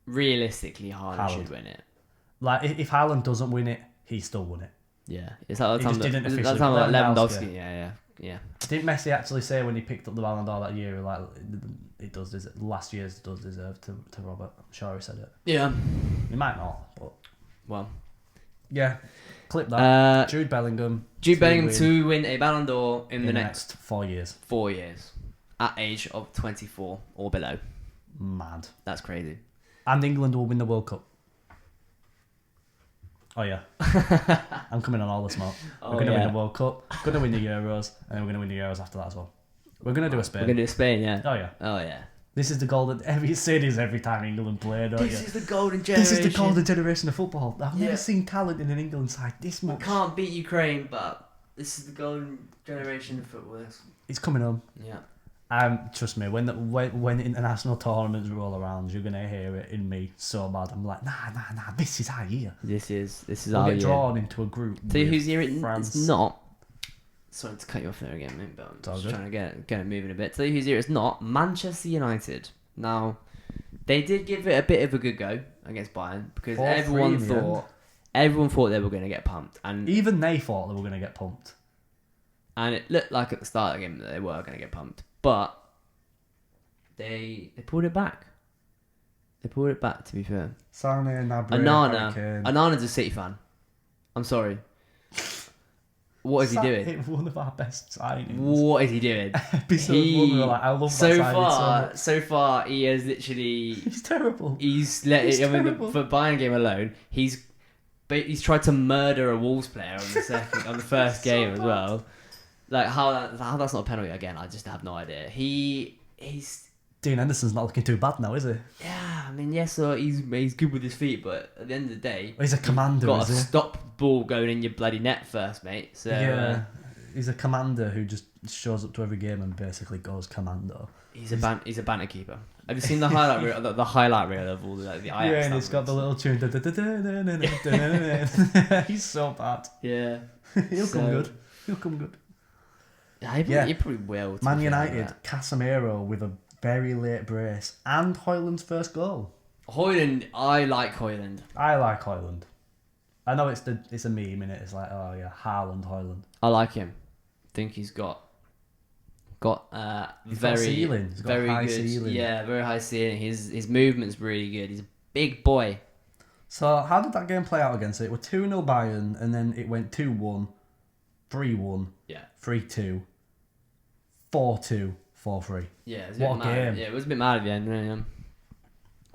realistically, Haaland should win it. Like, if Haaland doesn't win it, he still won it. Yeah. It's like the time didn't that officially. Lewandowski. Yeah. Didn't Messi actually say when he picked up the Ballon d'Or that year, like, last year's does deserve to Robert? I'm sure he said it. Yeah. He might not, but... Well. Yeah. Clip that. Jude Bellingham to win a Ballon d'Or in the next 4 years. 4 years. At age of 24 or below. Mad. That's crazy. And England will win the World Cup. Oh yeah. I'm coming on all the smoke. We're going to win the World Cup, going to win the Euros, and then we're going to win the Euros after that as well. We're going to do a Spain. We're going to do Spain, yeah. Oh yeah. Oh yeah. This is the golden... You say this every time England play, don't you? This is the golden generation. This is the golden generation of football. I've never seen talent in an England side this much. We can't beat Ukraine, but this is the golden generation of football. It's coming home. Yeah. Trust me, when international tournaments roll around, you're gonna hear it in me so bad. I'm like, nah. This is our year. This is we'll our get year. drawn into a group. Tell you whose year France. it's not. Sorry to cut you off there again, mate, but I'm just trying to get it moving a bit. Tell you whose year it's not. Manchester United. Now, they did give it a bit of a good go against Bayern because everyone thought they were going to get pumped, and even they thought they were going to get pumped. And it looked like at the start of the game that they were going to get pumped, but they pulled it back. They pulled it back. To be fair, Anana's a City fan. I'm sorry. What is he doing? One of our best signings. What is he doing? Episode 1, we were like, I love that so far, he has literally... He's terrible. He's for Bayern game alone, he's tried to murder a Wolves player on the first game as well. Like, how that's not a penalty again, I just have no idea. He's... Dean Henderson's not looking too bad now, is he? Yeah, I mean, yes, so he's good with his feet, but at the end of the day... He's a commander, got to stop the ball going in your bloody net first, mate. So yeah, he's a commander who just shows up to every game and basically goes commando. He's a banter keeper. Have you seen the highlight reel? The highlight reel of all the Ajax? Yeah, and it's got the little tune. He's so bad. Yeah, He'll come good. Yeah, he probably will. Man United, Casemiro with a very late brace and Højlund's first goal. Højlund, I like Højlund. I like Højlund. I know it's a meme, innit? It's like, oh yeah, Højlund. I like him. Think he's got very ceiling. Very good. Ceiling. Yeah, very high ceiling. His movement's really good. He's a big boy. So how did that game play out against it? It was 2-0 Bayern, and then it went 2-1, 3-1, Yeah. 3-2, 4-2, 4-3. Yeah, it was What a game. Yeah, it was a bit mad at the end, really.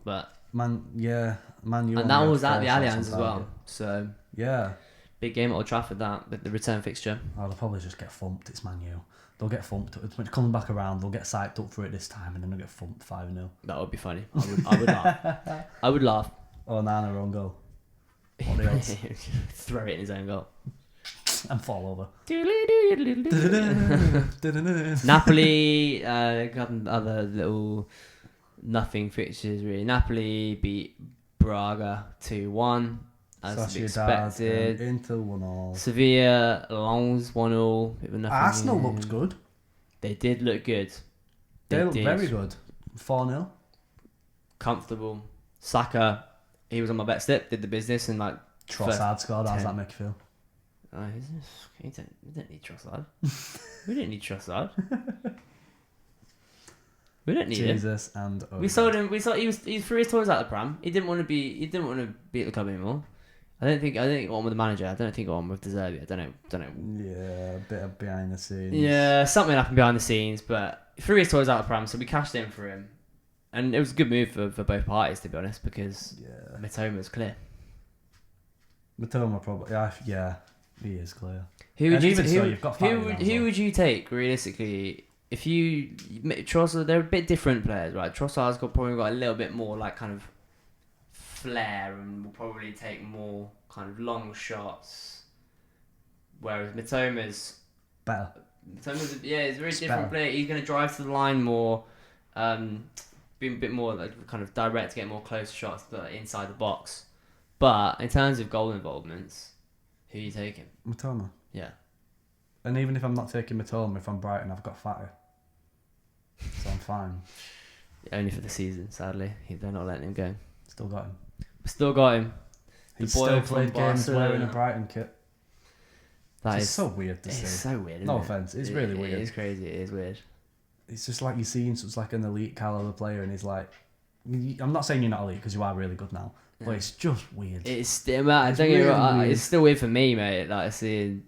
But Man U. and that was at the Allianz as well. So yeah, big game at Old Trafford, that with the return fixture. oh, they'll probably just get thumped. It's Man U. They'll get thumped. When it comes back around, they'll get psyched up for it this time, and then they'll get thumped 5-0. That would be funny. I would laugh. I would laugh. Oh, Nana own goal. What the odds? Throw it in his own goal. And fall over. Napoli got other little nothing fixtures really. Napoli beat Braga 2-1 as to be expected. Inter 1-0. Sevilla Lens 1-0. Arsenal looked good. They did look good. They looked very good. 4-0. Comfortable. Saka, he was on my bet slip, did the business, and like Trossard scored. How does that make you feel? We don't need Trossard. We didn't need Trossard. We don't need him. Jesus and we sold him. He threw his toys out the pram. He didn't want to be at the club anymore. I don't think he got on with the manager. I don't think he got on with De Zerbi. I don't know. Yeah, a bit of behind the scenes. Yeah, something happened behind the scenes, but he threw his toys out the pram, so we cashed in for him. And it was a good move for both parties, to be honest, because Mitoma was clear. Mitoma probably, yeah, he is clear. Who would Who would you take realistically if you Trossard? They're a bit different players, right? Trossard's probably got a little bit more like kind of flair and will probably take more kind of long shots, whereas Mitoma's better. He's a very different player. He's going to drive to the line more, be a bit more like kind of direct, get more close shots but inside the box. But in terms of goal involvements, who are you taking? Mitoma. Yeah. And even if I'm not taking Mitoma, if I'm Brighton, I've got Fatty. So I'm fine. Only for the season, sadly. They're not letting him go. Still got him. Still got him. He's still played games wearing a Brighton kit. That is so weird to see. It's so weird, isn't No it? offence, it's really weird. It is crazy, it is weird. It's just like you're seeing such like an elite caliber player, and he's like, I'm not saying you're not elite because you are really good now, but it's just weird. It's still, it's still weird for me, mate. Like seeing,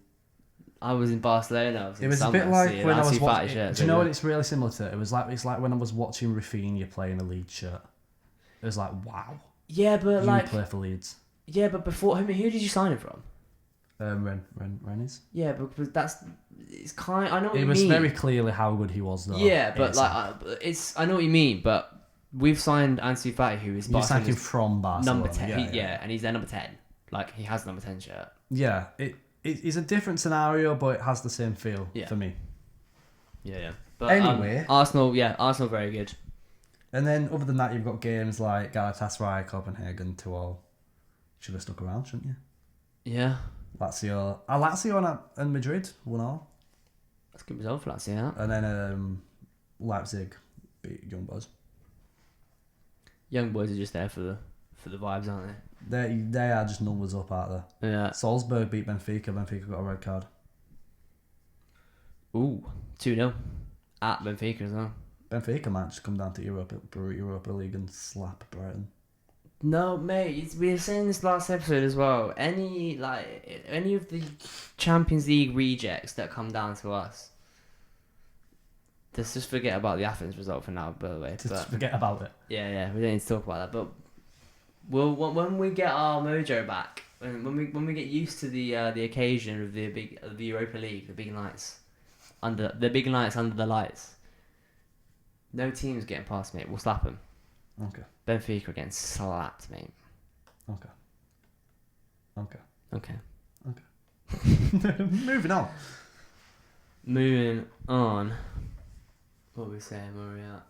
I was in Barcelona. It was a bit like when I was watching. Do you know what it's really similar to? It's like when I was watching Rafinha playing a Leeds shirt. It was like, wow. Yeah, but you like play for Leeds. Yeah, but before, who did you sign him from? Rennies. Yeah, but it's kind. I know what it you was mean. very clearly how good he was, though. Yeah, but I know what you mean. But we've signed Ansu Fati, who is signed him from Barcelona. Number 10. And he's their number 10. Like he has number 10 shirt. Yeah, it's a different scenario, but it has the same feel for me. Yeah. But anyway, Arsenal very good. And then other than that, you've got games like Galatasaray, Copenhagen, 2-2. Should have stuck around, shouldn't you? Yeah. Lazio and Madrid 1-1. That's a good result for Lazio. And then Leipzig beat Young Boys. Young Boys are just there for the vibes, aren't they? They are just numbers up, aren't they? Yeah. Salzburg beat Benfica. Benfica got a red card. Ooh, 2-0 at Benfica as well. Benfica might just come down to Europa League and slap Brighton. No, mate, we were saying this last episode as well. Any of the Champions League rejects that come down to us, let's just forget about the Athens result for now, by the way. Just forget about it. Yeah, we don't need to talk about that. But when we get our mojo back, when we get used to the occasion of the Europa League, the big nights under the lights, no team's getting past, mate. We'll slap them. Okay. Benfica are getting slapped, mate. Okay. Moving on. What are we saying? Where are we at?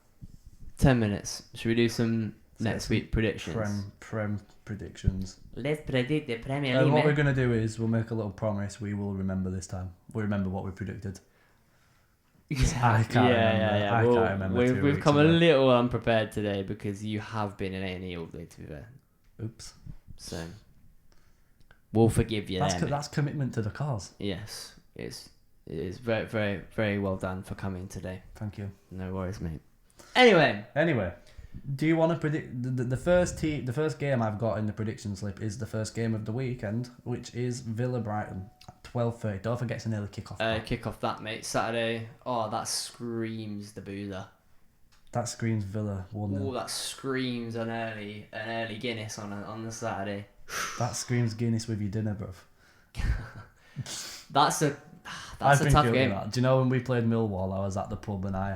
10 minutes. Should we do some next week predictions? Prem predictions. Let's predict the Premier League. What we're going to do is we'll make a little promise we will remember this time. We'll remember what we predicted. I can't remember. I can't remember. We've come a little unprepared today because you have been in A&E all day, to be fair. Oops. So we'll forgive you. That's commitment to the cause. Yes, it is very, very, very well done for coming today. Thank you. No worries, mate. Anyway, Do you want to predict the first the first game I've got in the prediction slip is the first game of the weekend, which is Villa Brighton at 12:30. Don't forget to nearly kick off. Kick off that, mate. Saturday. Oh, that screams the boozer. That screams Villa 1-0. Oh, that screams an early Guinness on the Saturday. That screams Guinness with your dinner, bruv. That's a tough game. Do you know when we played Millwall? I was at the pub and I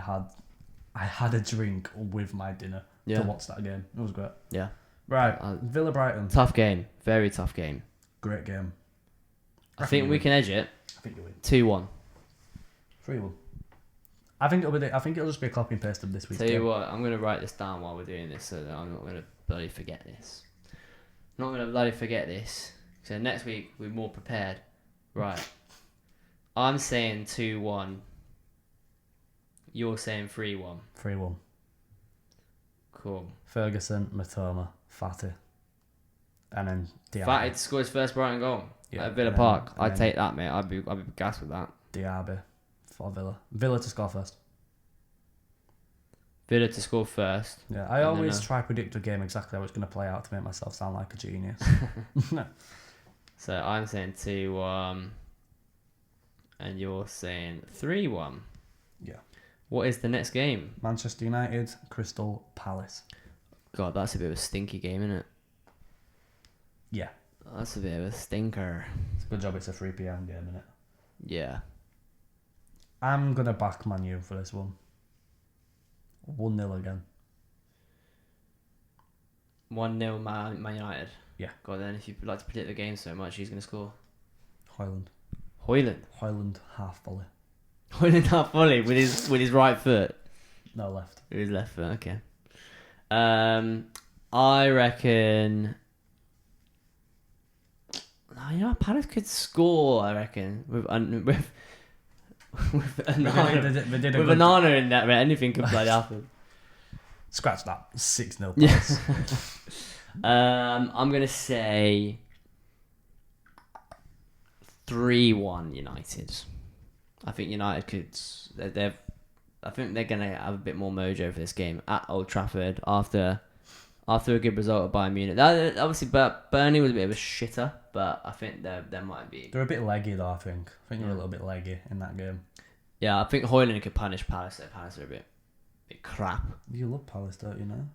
had a drink with my dinner to watch that game. It was great. Yeah. Right, Villa Brighton. Tough game. Very tough game. Great game. I think we can edge it. I think you win. 2-1. 3-1. I think it'll just be a copy and paste of this week's Tell you game. what, I'm gonna write this down while we're doing this, so that I'm not gonna bloody forget this. Not gonna bloody forget this. So next week we're more prepared. Right. I'm saying 2-1. You're saying 3-1. 3-1. Cool. Ferguson, Matoma, Fatih, and then Diaby. Fatih to score his first Brighton goal at Villa and Park. then- I'd take that, mate. I'd be gassed with that. Diaby for Villa. Villa to score first. Villa to score first. Yeah, I And always then, try to predict a game exactly how it's going to play out to make myself sound like a genius. So I'm saying 2-1, and you're saying 3-1. Yeah. What is the next game? Manchester United, Crystal Palace. God, that's a bit of a stinky game, isn't it? Yeah. That's a bit of a stinker. It's a good job it's a 3 p.m. game, isn't it? Yeah. I'm going to back Man U for this one. 1-0 again. 1-0 Man United. Yeah. God, then if you like to predict the game so much, who's going to score? Hoyland. Hoyland Half volley. Hoyland half volley with his right foot. No, left. With his left foot, okay. I reckon... Oh, you know, Palace could score, I reckon. With Onana. They did a With good- Onana in that, anything could bloody happen. Scratch that. 6-0 Yes. Palace. I'm going to say 3-1 United. I think United could... I think they're going to have a bit more mojo for this game at Old Trafford after a good result at Bayern Munich. Obviously, Burnley was a bit of a shitter, but I think there might be... They're a bit leggy though, I think. I think they're a little bit leggy in that game. Yeah, I think Hoyland could punish Palace. Palace are a bit crap. You love Palace, don't you know?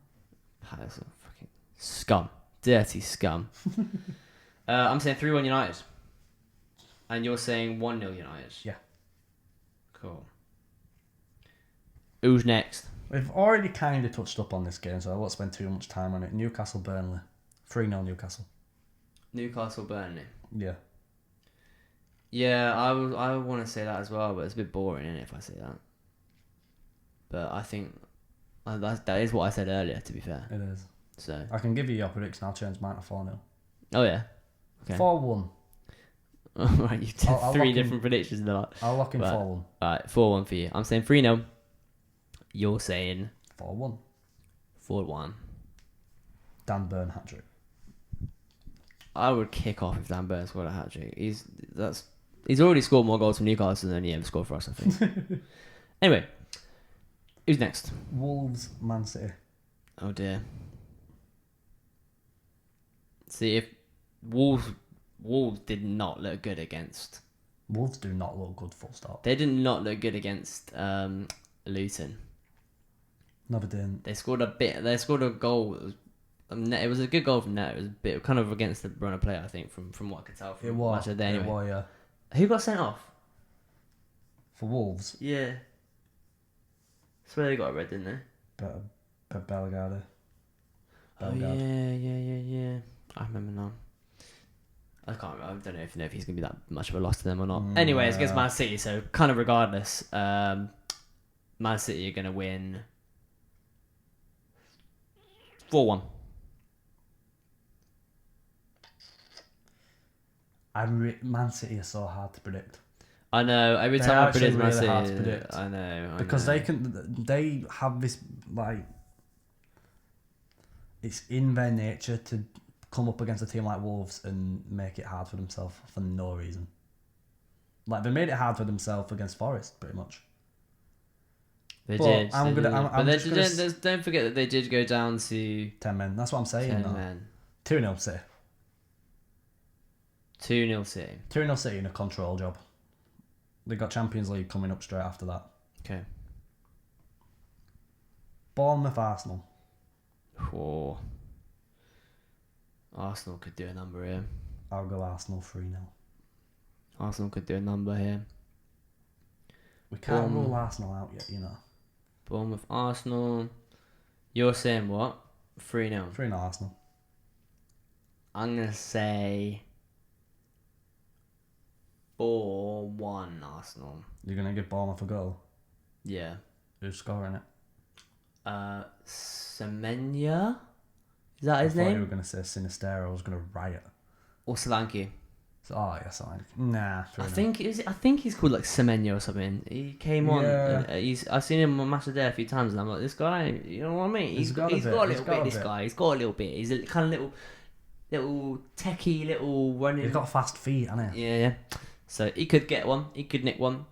Palace are fucking scum. Dirty scum. I'm saying 3-1 United. And you're saying 1-0 United. Yeah. Cool. Who's next? We've already kind of touched up on this game, so I won't spend too much time on it. Newcastle Burnley. 3-0 Newcastle. Newcastle Burnley. Yeah. Yeah, I want to say that as well, but it's a bit boring, isn't it, if I say that? But I think that is what I said earlier, to be fair. It is. So. I can give you your prediction. I'll change mine to 4-0. Oh, yeah. Okay. 4-1. Right, you did I'll three lock in- different predictions in the lot. I'll lock in Right. 4-1. Alright, 4-1 for you. I'm saying 3-0. You're saying 4-1. 4-1. Dan Burn hat-trick. I would kick off if Dan Burn scored a hat-trick. He's already scored more goals for Newcastle than he ever scored for us, I think. Anyway, who's next? Wolves, Man City. Oh dear. See, if Wolves did not look good against... Wolves do not look good, full stop. They did not look good against Luton. No, they didn't. They scored a goal that was... It was a good goal from Net. It was a bit kind of against the run of play, I think, from what I could tell from It much was. of the day anyway. It was, yeah. Who got sent off? For Wolves, Yeah. I swear they got a red, didn't they? Bellegarde. Oh, yeah. I remember now. I can't remember. I don't know if he's going to be that much of a loss to them or not. Anyway, it's against Man City, so kind of regardless, Man City are going to win 4-1. Man City are so hard to predict. I know. Every They're time I actually predict Man really City, hard to predict. I know. Because they have this, like, it's in their nature to come up against a team like Wolves and make it hard for themselves for no reason. Like, they made it hard for themselves against Forest, pretty much. They But did. I'm they gonna- did. I'm- But I'm they just gonna didn't, don't forget that they did go down to 10 men. That's what I'm saying. 10 though. men. 2-0 City. 2-0 City. 2-0 City in a control job. They got Champions League coming up straight after that. Okay. Bournemouth Arsenal. Oh. Arsenal could do a number here. I'll go Arsenal 3-0. Arsenal could do a number here. We can't rule Arsenal out yet, you know. Bournemouth, Arsenal. You're saying what? 3-0. 3-0 Arsenal. I'm going to say 4-1 Arsenal. You're going to give Bournemouth a goal? Yeah. Who's scoring it? Semenya? Is that his I thought you name? were going to say Sinistero. I was going to riot. Or Solanke? Oh, yes, nah. I think he's called like Semenya or something. He came on. Yeah. I've seen him on Match of the Day a few times, and I'm like, this guy, you know what I mean? He's got a little bit. This guy, he's got a little bit. He's a kind of little techie, little running. He's got fast feet, hasn't he? Yeah. So he could get one. He could nick one.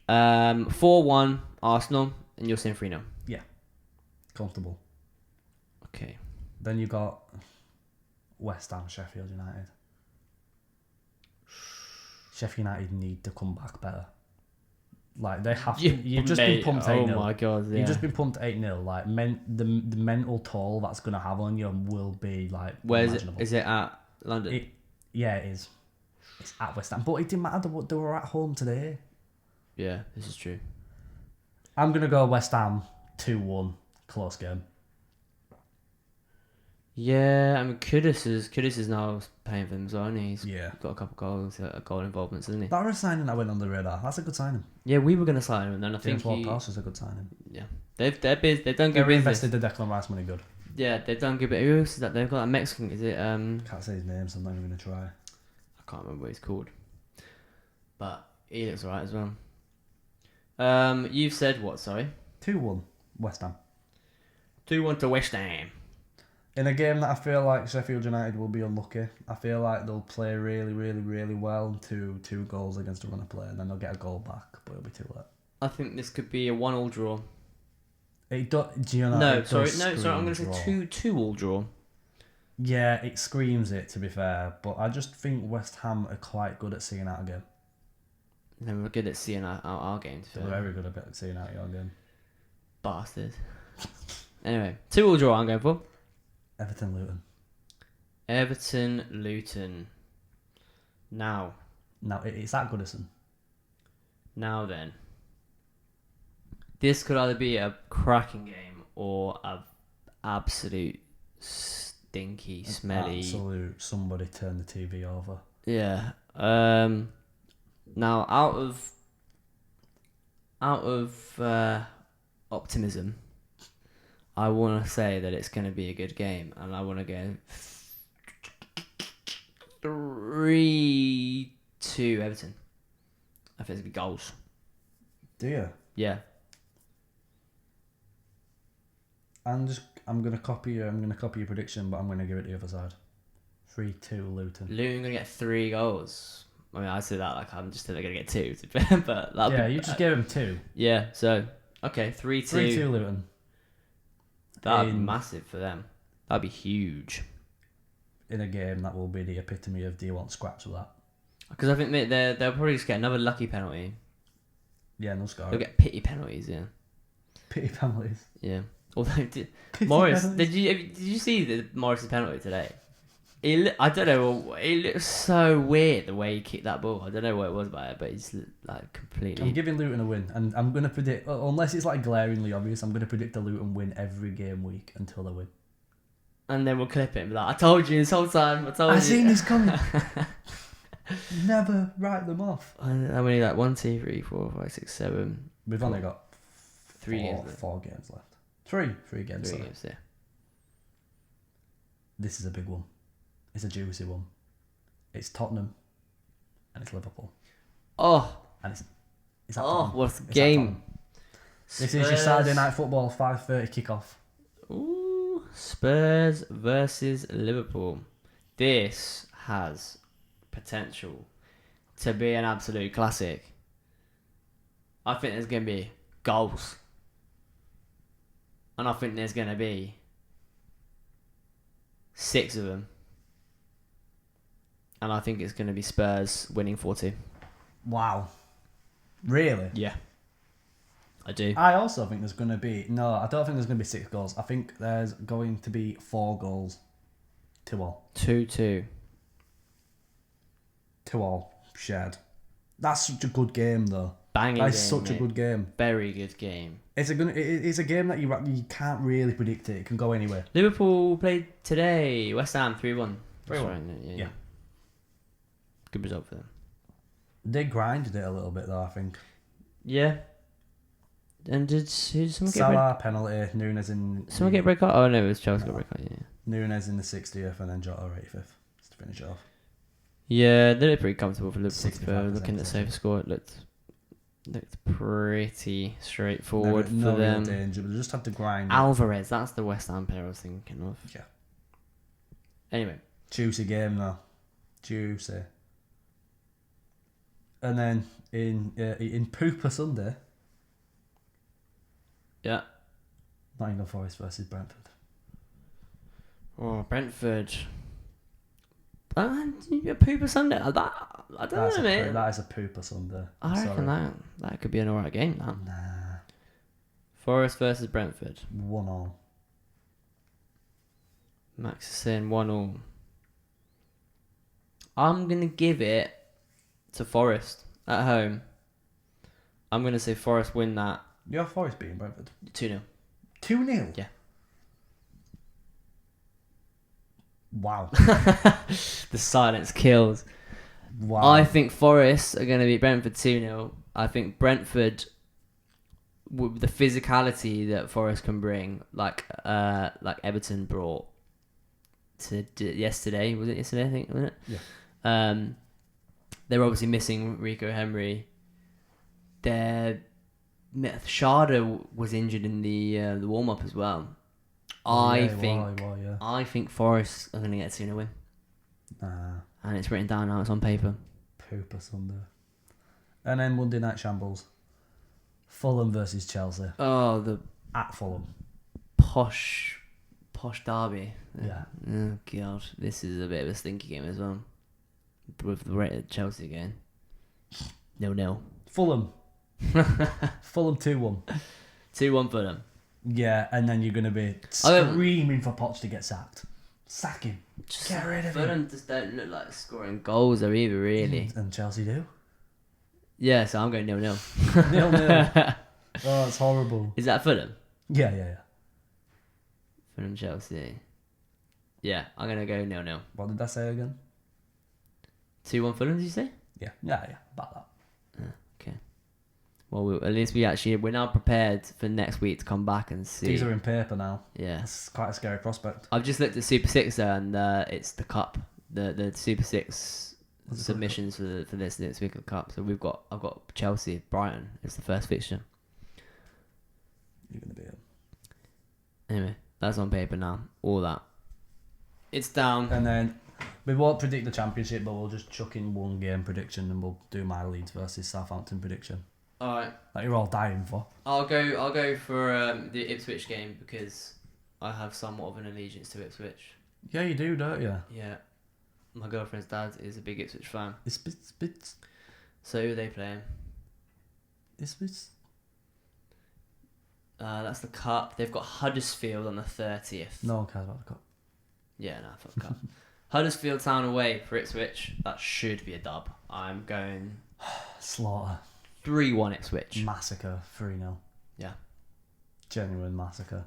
4-1 Arsenal, and you're saying 3-0. Yeah. Comfortable. Okay. Then you got West Ham, Sheffield United. Sheffield United need to come back better. Like, they have to. You've just been pumped 8-0. Oh my god, yeah. You've just been pumped 8-0. Like, the mental toll that's going to have on you will be, like, Where is it? unimaginable. Is it at London? It is. It's at West Ham. But it didn't matter. They were at home today. Yeah, this is true. I'm going to go West Ham 2-1. Close game. Yeah, I mean, Kudus is now paying for them as well, and he's Yeah. got a couple goals, goal involvements, isn't he? That was a signing that went on the radar. That's a good signing. Yeah, we were going to sign him, and then I think James Ward-Prowse was a good signing. yeah, they've done They good business. reinvested the Declan Rice money good. Yeah, they've done good. But who else is that? They've got that Mexican. Is it? Can't say his name, so I'm not even going to try. I can't remember what he's called, but he looks alright as well. You've said what? Sorry. 2-1 West Ham. 2-1 to West Ham. In a game that I feel like Sheffield United will be unlucky. I feel like they'll play really, really, really well. Two goals against a run of play, and then they'll get a goal back, but it'll be too late. I think this could be a 1-1 draw. Do you know? No, sorry. I'm going to draw. say 2-2 draw. Yeah, it screams it, to be fair, but I just think West Ham are quite good at seeing out a game. Then we're good at seeing our games. They're very good at seeing out your game. Bastard. Anyway, 2-2 draw. I'm going for Everton Luton. Everton Luton. Now It's at Goodison. Now then, this could either be a cracking game or a absolute stinky, smelly. Absolute somebody turn the TV over. Yeah. Now out of optimism, I want to say that it's going to be a good game, and I want to go 3-2 Everton. I think it's going to be goals. Do you? Yeah. I'm gonna copy your prediction, but I'm gonna give it the other side. 3-2 Luton. Luton going to get 3 goals. I mean, I say that like I'm just saying they're going to get 2, but You just gave him 2. Yeah, so okay, 3-2. 3-2 Luton. That'd be massive for them. That'd be huge. In a game that will be the epitome of, do you want scraps with that? Because I think they'll probably just get another lucky penalty. Yeah, no score. They'll get pity penalties, yeah. Pity penalties. Yeah. Although, Morris, did you see Morris's penalty today? I don't know. It looks so weird the way he kicked that ball. I don't know what it was about it, but he's like completely. I'm giving Luton a win, and I'm going to predict, unless it's like glaringly obvious, I'm going to predict a Luton win every game week until they win. And then we'll clip it and be like, I told you this whole time. I told you. I seen this coming. Never write them off. How many? Like 1, 2, 3, 4, 5, 6, 7. We've only got 3 games left. 4 games left. 3 games. 3 games, yeah. This is a big one. It's a juicy one. It's Tottenham, and it's Liverpool. Oh, And it's at oh, Tottenham. what a It's at game! Tottenham. This is your Saturday night football 5:30 kickoff. Ooh, Spurs versus Liverpool. This has potential to be an absolute classic. I think there's going to be goals. And I think there's going to be 6 of them. And I think it's going to be Spurs winning 4-2. Wow. Really? Yeah. I do. I also think there's going to be... No, I don't think there's going to be 6 goals. I think there's going to be 4 goals. 2-2. 2-2. 2-2. Shared. That's such a good game, though. Banging That is game, such mate. a good game. Very good game. It's a game that you can't really predict it. It can go anywhere. Liverpool played today. West Ham 3-1. 3-1. Right, Yeah. Good result for them. They grinded it a little bit, though, I think. Yeah. And did someone get Salah, penalty, Nunes in... Someone get red card? Oh no, it was Chelsea got red card, yeah. Nunes in the 60th and then Jota 85th just to finish it off. Yeah, they looked pretty comfortable for Liverpool. 65% Looking at the save score, it looked pretty straightforward no for real them. danger, but they just had to grind. Alvarez, that's the West Ham player I was thinking of. Yeah. Anyway. Juicy game though. Juicy. And then in Pooper Sunday, Yeah. Nottingham Forest versus Brentford. Oh, Brentford. Pooper Sunday. I don't know, mate. That is a Pooper Sunday. I reckon that could be an alright game, that. Nah. Forest versus Brentford. 1-1. Max is saying 1-1. I'm going to give it to Forest at home. I'm going to say Forest win that You have Forest beating Brentford. 2-0. 2-0? Yeah. Wow. The silence kills. Wow. I think Forest are going to beat Brentford 2-0. I think Brentford, with the physicality that Forest can bring, like Everton brought to yesterday. Was it yesterday? I think, wasn't it? Yeah. They're obviously missing Rico Henry. Sharda was injured in the warm up as well. I think Forest are going to get a 2-0 win. Nah. And it's written down now. It's on paper. Pooper Sunday. And then Monday Night Shambles. Fulham versus Chelsea. Oh, the At Fulham. posh derby. Yeah. Oh god, this is a bit of a stinky game as well. With the rated Chelsea again. 0-0. Fulham. Fulham 2-1. 2-1 for them. Yeah, and then you're going to be screaming for Poch to get sacked. Sack him. Just Get rid of him. Fulham just don't look like scoring goals though either, really. And Chelsea do. Yeah, so I'm going 0-0. 0-0. Oh, it's horrible. Is that Fulham? Yeah. Fulham Chelsea. Yeah, I'm going to go 0-0. What did I say again? 2-1 Fulham, did you say? Yeah, about that. Okay. Well, at least we're now prepared for next week to come back and see. These are in paper now. Yeah. It's quite a scary prospect. I've just looked at Super 6 there, and it's the Cup. The Super 6 submissions for this next week of the Cup. So I've got Chelsea, Brighton. It's the first fixture. You're going to be it. Anyway, that's on paper now. All that. It's down. And then we won't predict the championship, but we'll just chuck in one game prediction and we'll do my Leeds versus Southampton prediction. Alright. That you're all dying for. I'll go for the Ipswich game because I have somewhat of an allegiance to Ipswich. Yeah, you do, don't you? Yeah. My girlfriend's dad is a big Ipswich fan. It's So who are they playing? That's the Cup. They've got Huddersfield on the 30th. No one cares about the Cup. Yeah, no, fuck the Cup. Huddersfield Town away for Ipswich. That should be a dub. I'm going Slaughter. 3-1 Ipswich. Massacre. 3-0. Yeah. Genuine massacre.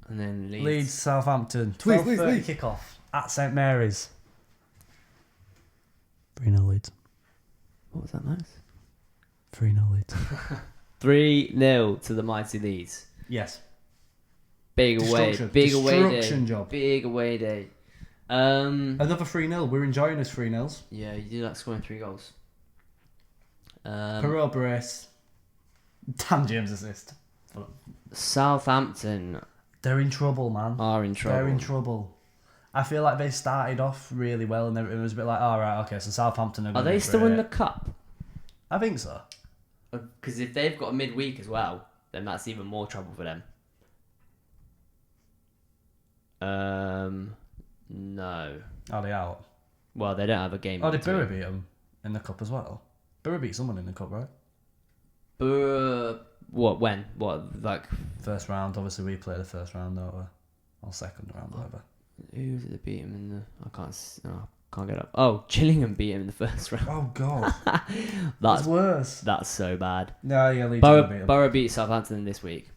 And then Leeds Southampton. Leeds. 12:30 kickoff at St Mary's. 3-0 Leeds. What was that, Max? 3-0 Leeds. 3-0 to the mighty Leeds. Yes. Big away day. Destruction job. Big away day. Another 3-0. We're enjoying this 3-0s. Yeah, you do like scoring 3 goals. Perot brace. Dan James assist. Southampton They're in trouble, man. are in trouble. They're in trouble. I feel like they started off really well and it was a bit like, all right, okay, so Southampton are Are going they to be still great. in the Cup? I think so. Because if they've got a midweek as well, then that's even more trouble for them. No. Are they out? Well, they don't have a game. Oh, did Borough beat them in the cup as well? Borough beat someone in the cup, right? What? When? What? Like first round. Obviously, we play the first round, don't we? Or second round, whatever. Who was it that beat him in the? I can't get up. Oh, Gillingham beat him in the first round. Oh God, that's worse. That's so bad. No, yeah, Leeds beat them. Borough beat Southampton this week.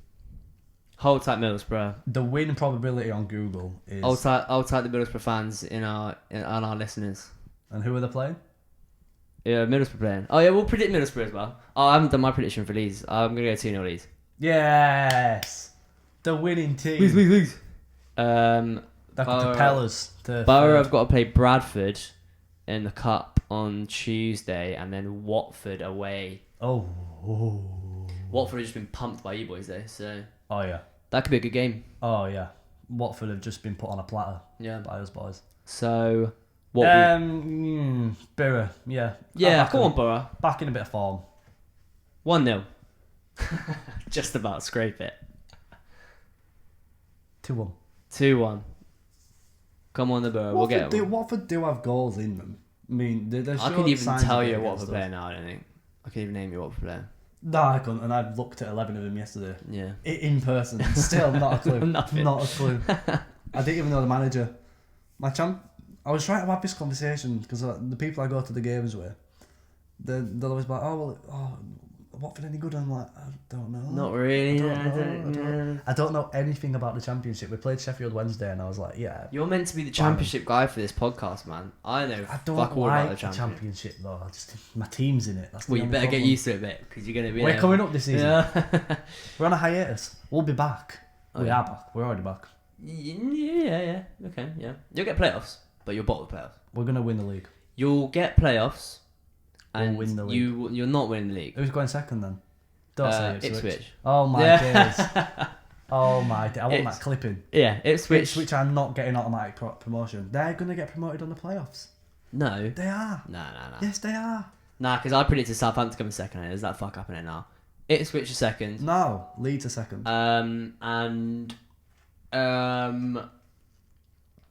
Hold tight, Middlesbrough. The win probability on Google is. Hold tight the Middlesbrough fans on our listeners. And who are they playing? Yeah, Middlesbrough playing. Oh yeah, we'll predict Middlesbrough as well. Oh, I haven't done my prediction for Leeds. I'm gonna go 2-0 Leeds. Yes, the winning team. Leeds. That could propel us to. Borough have got to play Bradford in the cup on Tuesday, and then Watford away. Oh. Watford have just been pumped by you boys though, so. Oh yeah. That could be a good game. Oh yeah. Watford have just been put on a platter. Yeah. By us boys. So. Borough, yeah. Yeah, come on, Borough. Back in a bit of form. 1-0. Just about scrape it. 2-1. 2-1. Come on, the Borough. We'll get them. Watford do have goals in them. I mean, I couldn't even tell you what we're playing now, I don't think. I couldn't even name you what we're playing. No, I couldn't, and I looked at 11 of them yesterday. Yeah. In person. Still not a clue. Nothing. Not a clue. I didn't even know the manager. I was trying to have this conversation because the people I go to the games with, they'll always be like, Watford any good? I'm like, I don't know. Not really. I don't know anything about the Championship. We played Sheffield Wednesday, and I was like, yeah. You're meant to be the Championship guy for this podcast, man. I know. I don't fuck all like about the Championship though. My team's in it. That's well, you better get used to it a bit because you're gonna be. We're coming up this season. Yeah. We're on a hiatus. We'll be back. We are back. We're already back. Yeah. Okay. Yeah. You'll get playoffs, but you'll bottle the playoffs. We're gonna win the league. You'll get playoffs, and we'll win the league. You're not winning the league. Who's going second then? Don't say Ipswich. Oh my days. Oh my days. I want that clipping. Yeah, Ipswich are not getting automatic promotion. They're going to get promoted on the playoffs. No. They are. No. Yes, they are. Nah, because I predicted Southampton coming second. There's that fuck happening now. Ipswich is second. No, Leeds are second.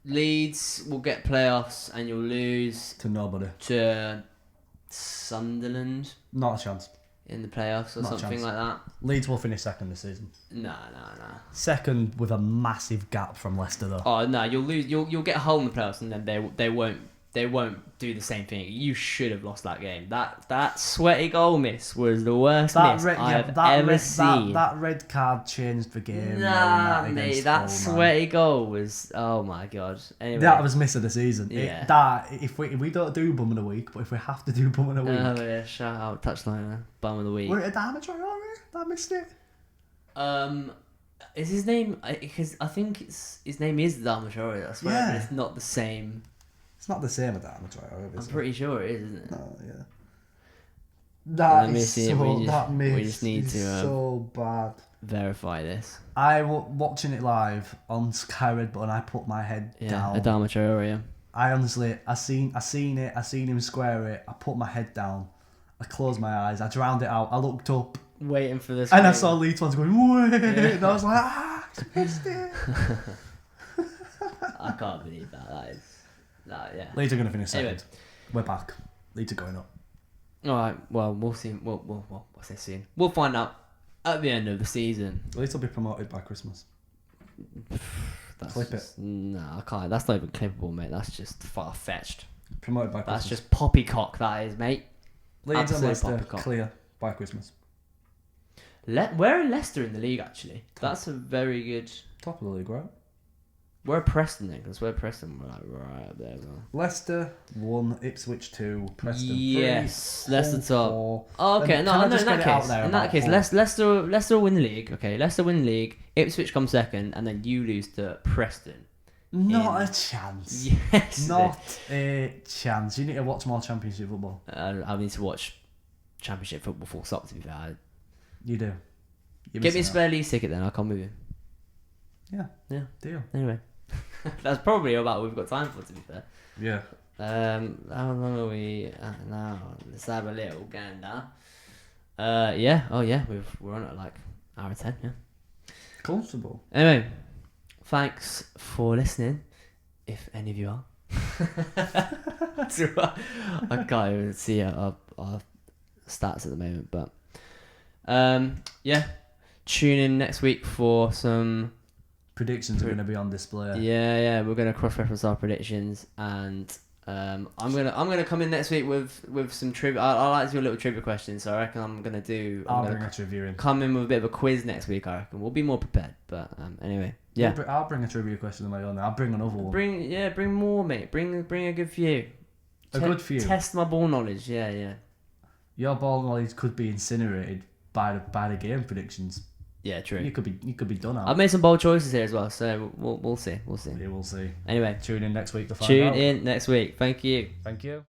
Leeds will get playoffs and you'll lose to nobody. To Sunderland. Not a chance. In the playoffs or something like that. Leeds will finish second this season. No. Second with a massive gap from Leicester though. Oh no, you'll lose. You'll get a hole in the playoffs, and then they won't do the same thing. You should have lost that game. That sweaty goal miss was the worst miss I have ever seen. That red card changed the game. Nah, mate, that sweaty goal was. Oh my god. Anyway, that was miss of the season. Yeah. If we don't do bum of the week, but if we have to do bum of the week. Oh yeah, shout out touchline bum of the week. Were it a damage right? That missed it. Is his name? Because I think his name is Darmashari. I swear, but it's not the same. It's not the same as damage right? I'm pretty sure it is, isn't it? No, yeah. That we just need to so bad. Verify this. I was watching it live on Sky Red Bull and I put my head down. Adama Traore. I honestly, I seen it. I seen him square it. I put my head down. I closed my eyes. I drowned it out. I looked up, waiting for this, and I saw Leeds ones going, wait, and I was like, I missed it. I can't believe that. That is. Yeah. Leeds are going to finish second. Anyway. We're back. Leeds are going up. All right. Well, we'll see. What's this soon? We'll find out at the end of the season. Leeds will be promoted by Christmas. Clip it. No, I can't. That's not even clippable, mate. That's just far fetched. Promoted by Christmas. That's just poppycock. That is, mate. Leeds and Leicester clear by Christmas. Where are Leicester in the league? Actually, that's a very good. Top of the league, right? Where are Preston then? Because we're Preston right up there as well. Leicester 1, Ipswich 2, Preston 3. Yes, Leicester top. 4. Oh, okay, no, in that case, Leicester will win the league. Okay, Leicester win the league. Ipswich come second, and then you lose to Preston. Not a chance. Yes. Not a chance. You need to watch more Championship football. I need to watch Championship football full stop, to be fair. You do. Get me a spare Leeds ticket then, I'll come with you. Yeah. Deal. Anyway. That's probably about what we've got time for, to be fair. Yeah. How long are we at now? Let's have a little gander. Yeah. Oh, yeah. We're on at like Hour and 10, yeah. Comfortable. Anyway, thanks for listening, if any of you are. I can't even see our stats at the moment, but yeah, tune in next week for some predictions are going to be on display. Yeah, we're going to cross-reference our predictions, and I'm gonna come in next week with some trivia. I like to do a little trivia question, so I reckon I'll bring a trivia in. Come in with a bit of a quiz next week. I reckon we'll be more prepared. But anyway, yeah. I'll bring a trivia question of my own. I'll bring another one. Bring more, mate. Bring a good few. Good few. Test my ball knowledge. Yeah. Your ball knowledge could be incinerated by the game predictions. Yeah, true. You could be done out. I've made some bold choices here as well, so we'll see. Yeah, we'll see. Anyway, tune in next week to find out. Tune in next week. Thank you. Thank you.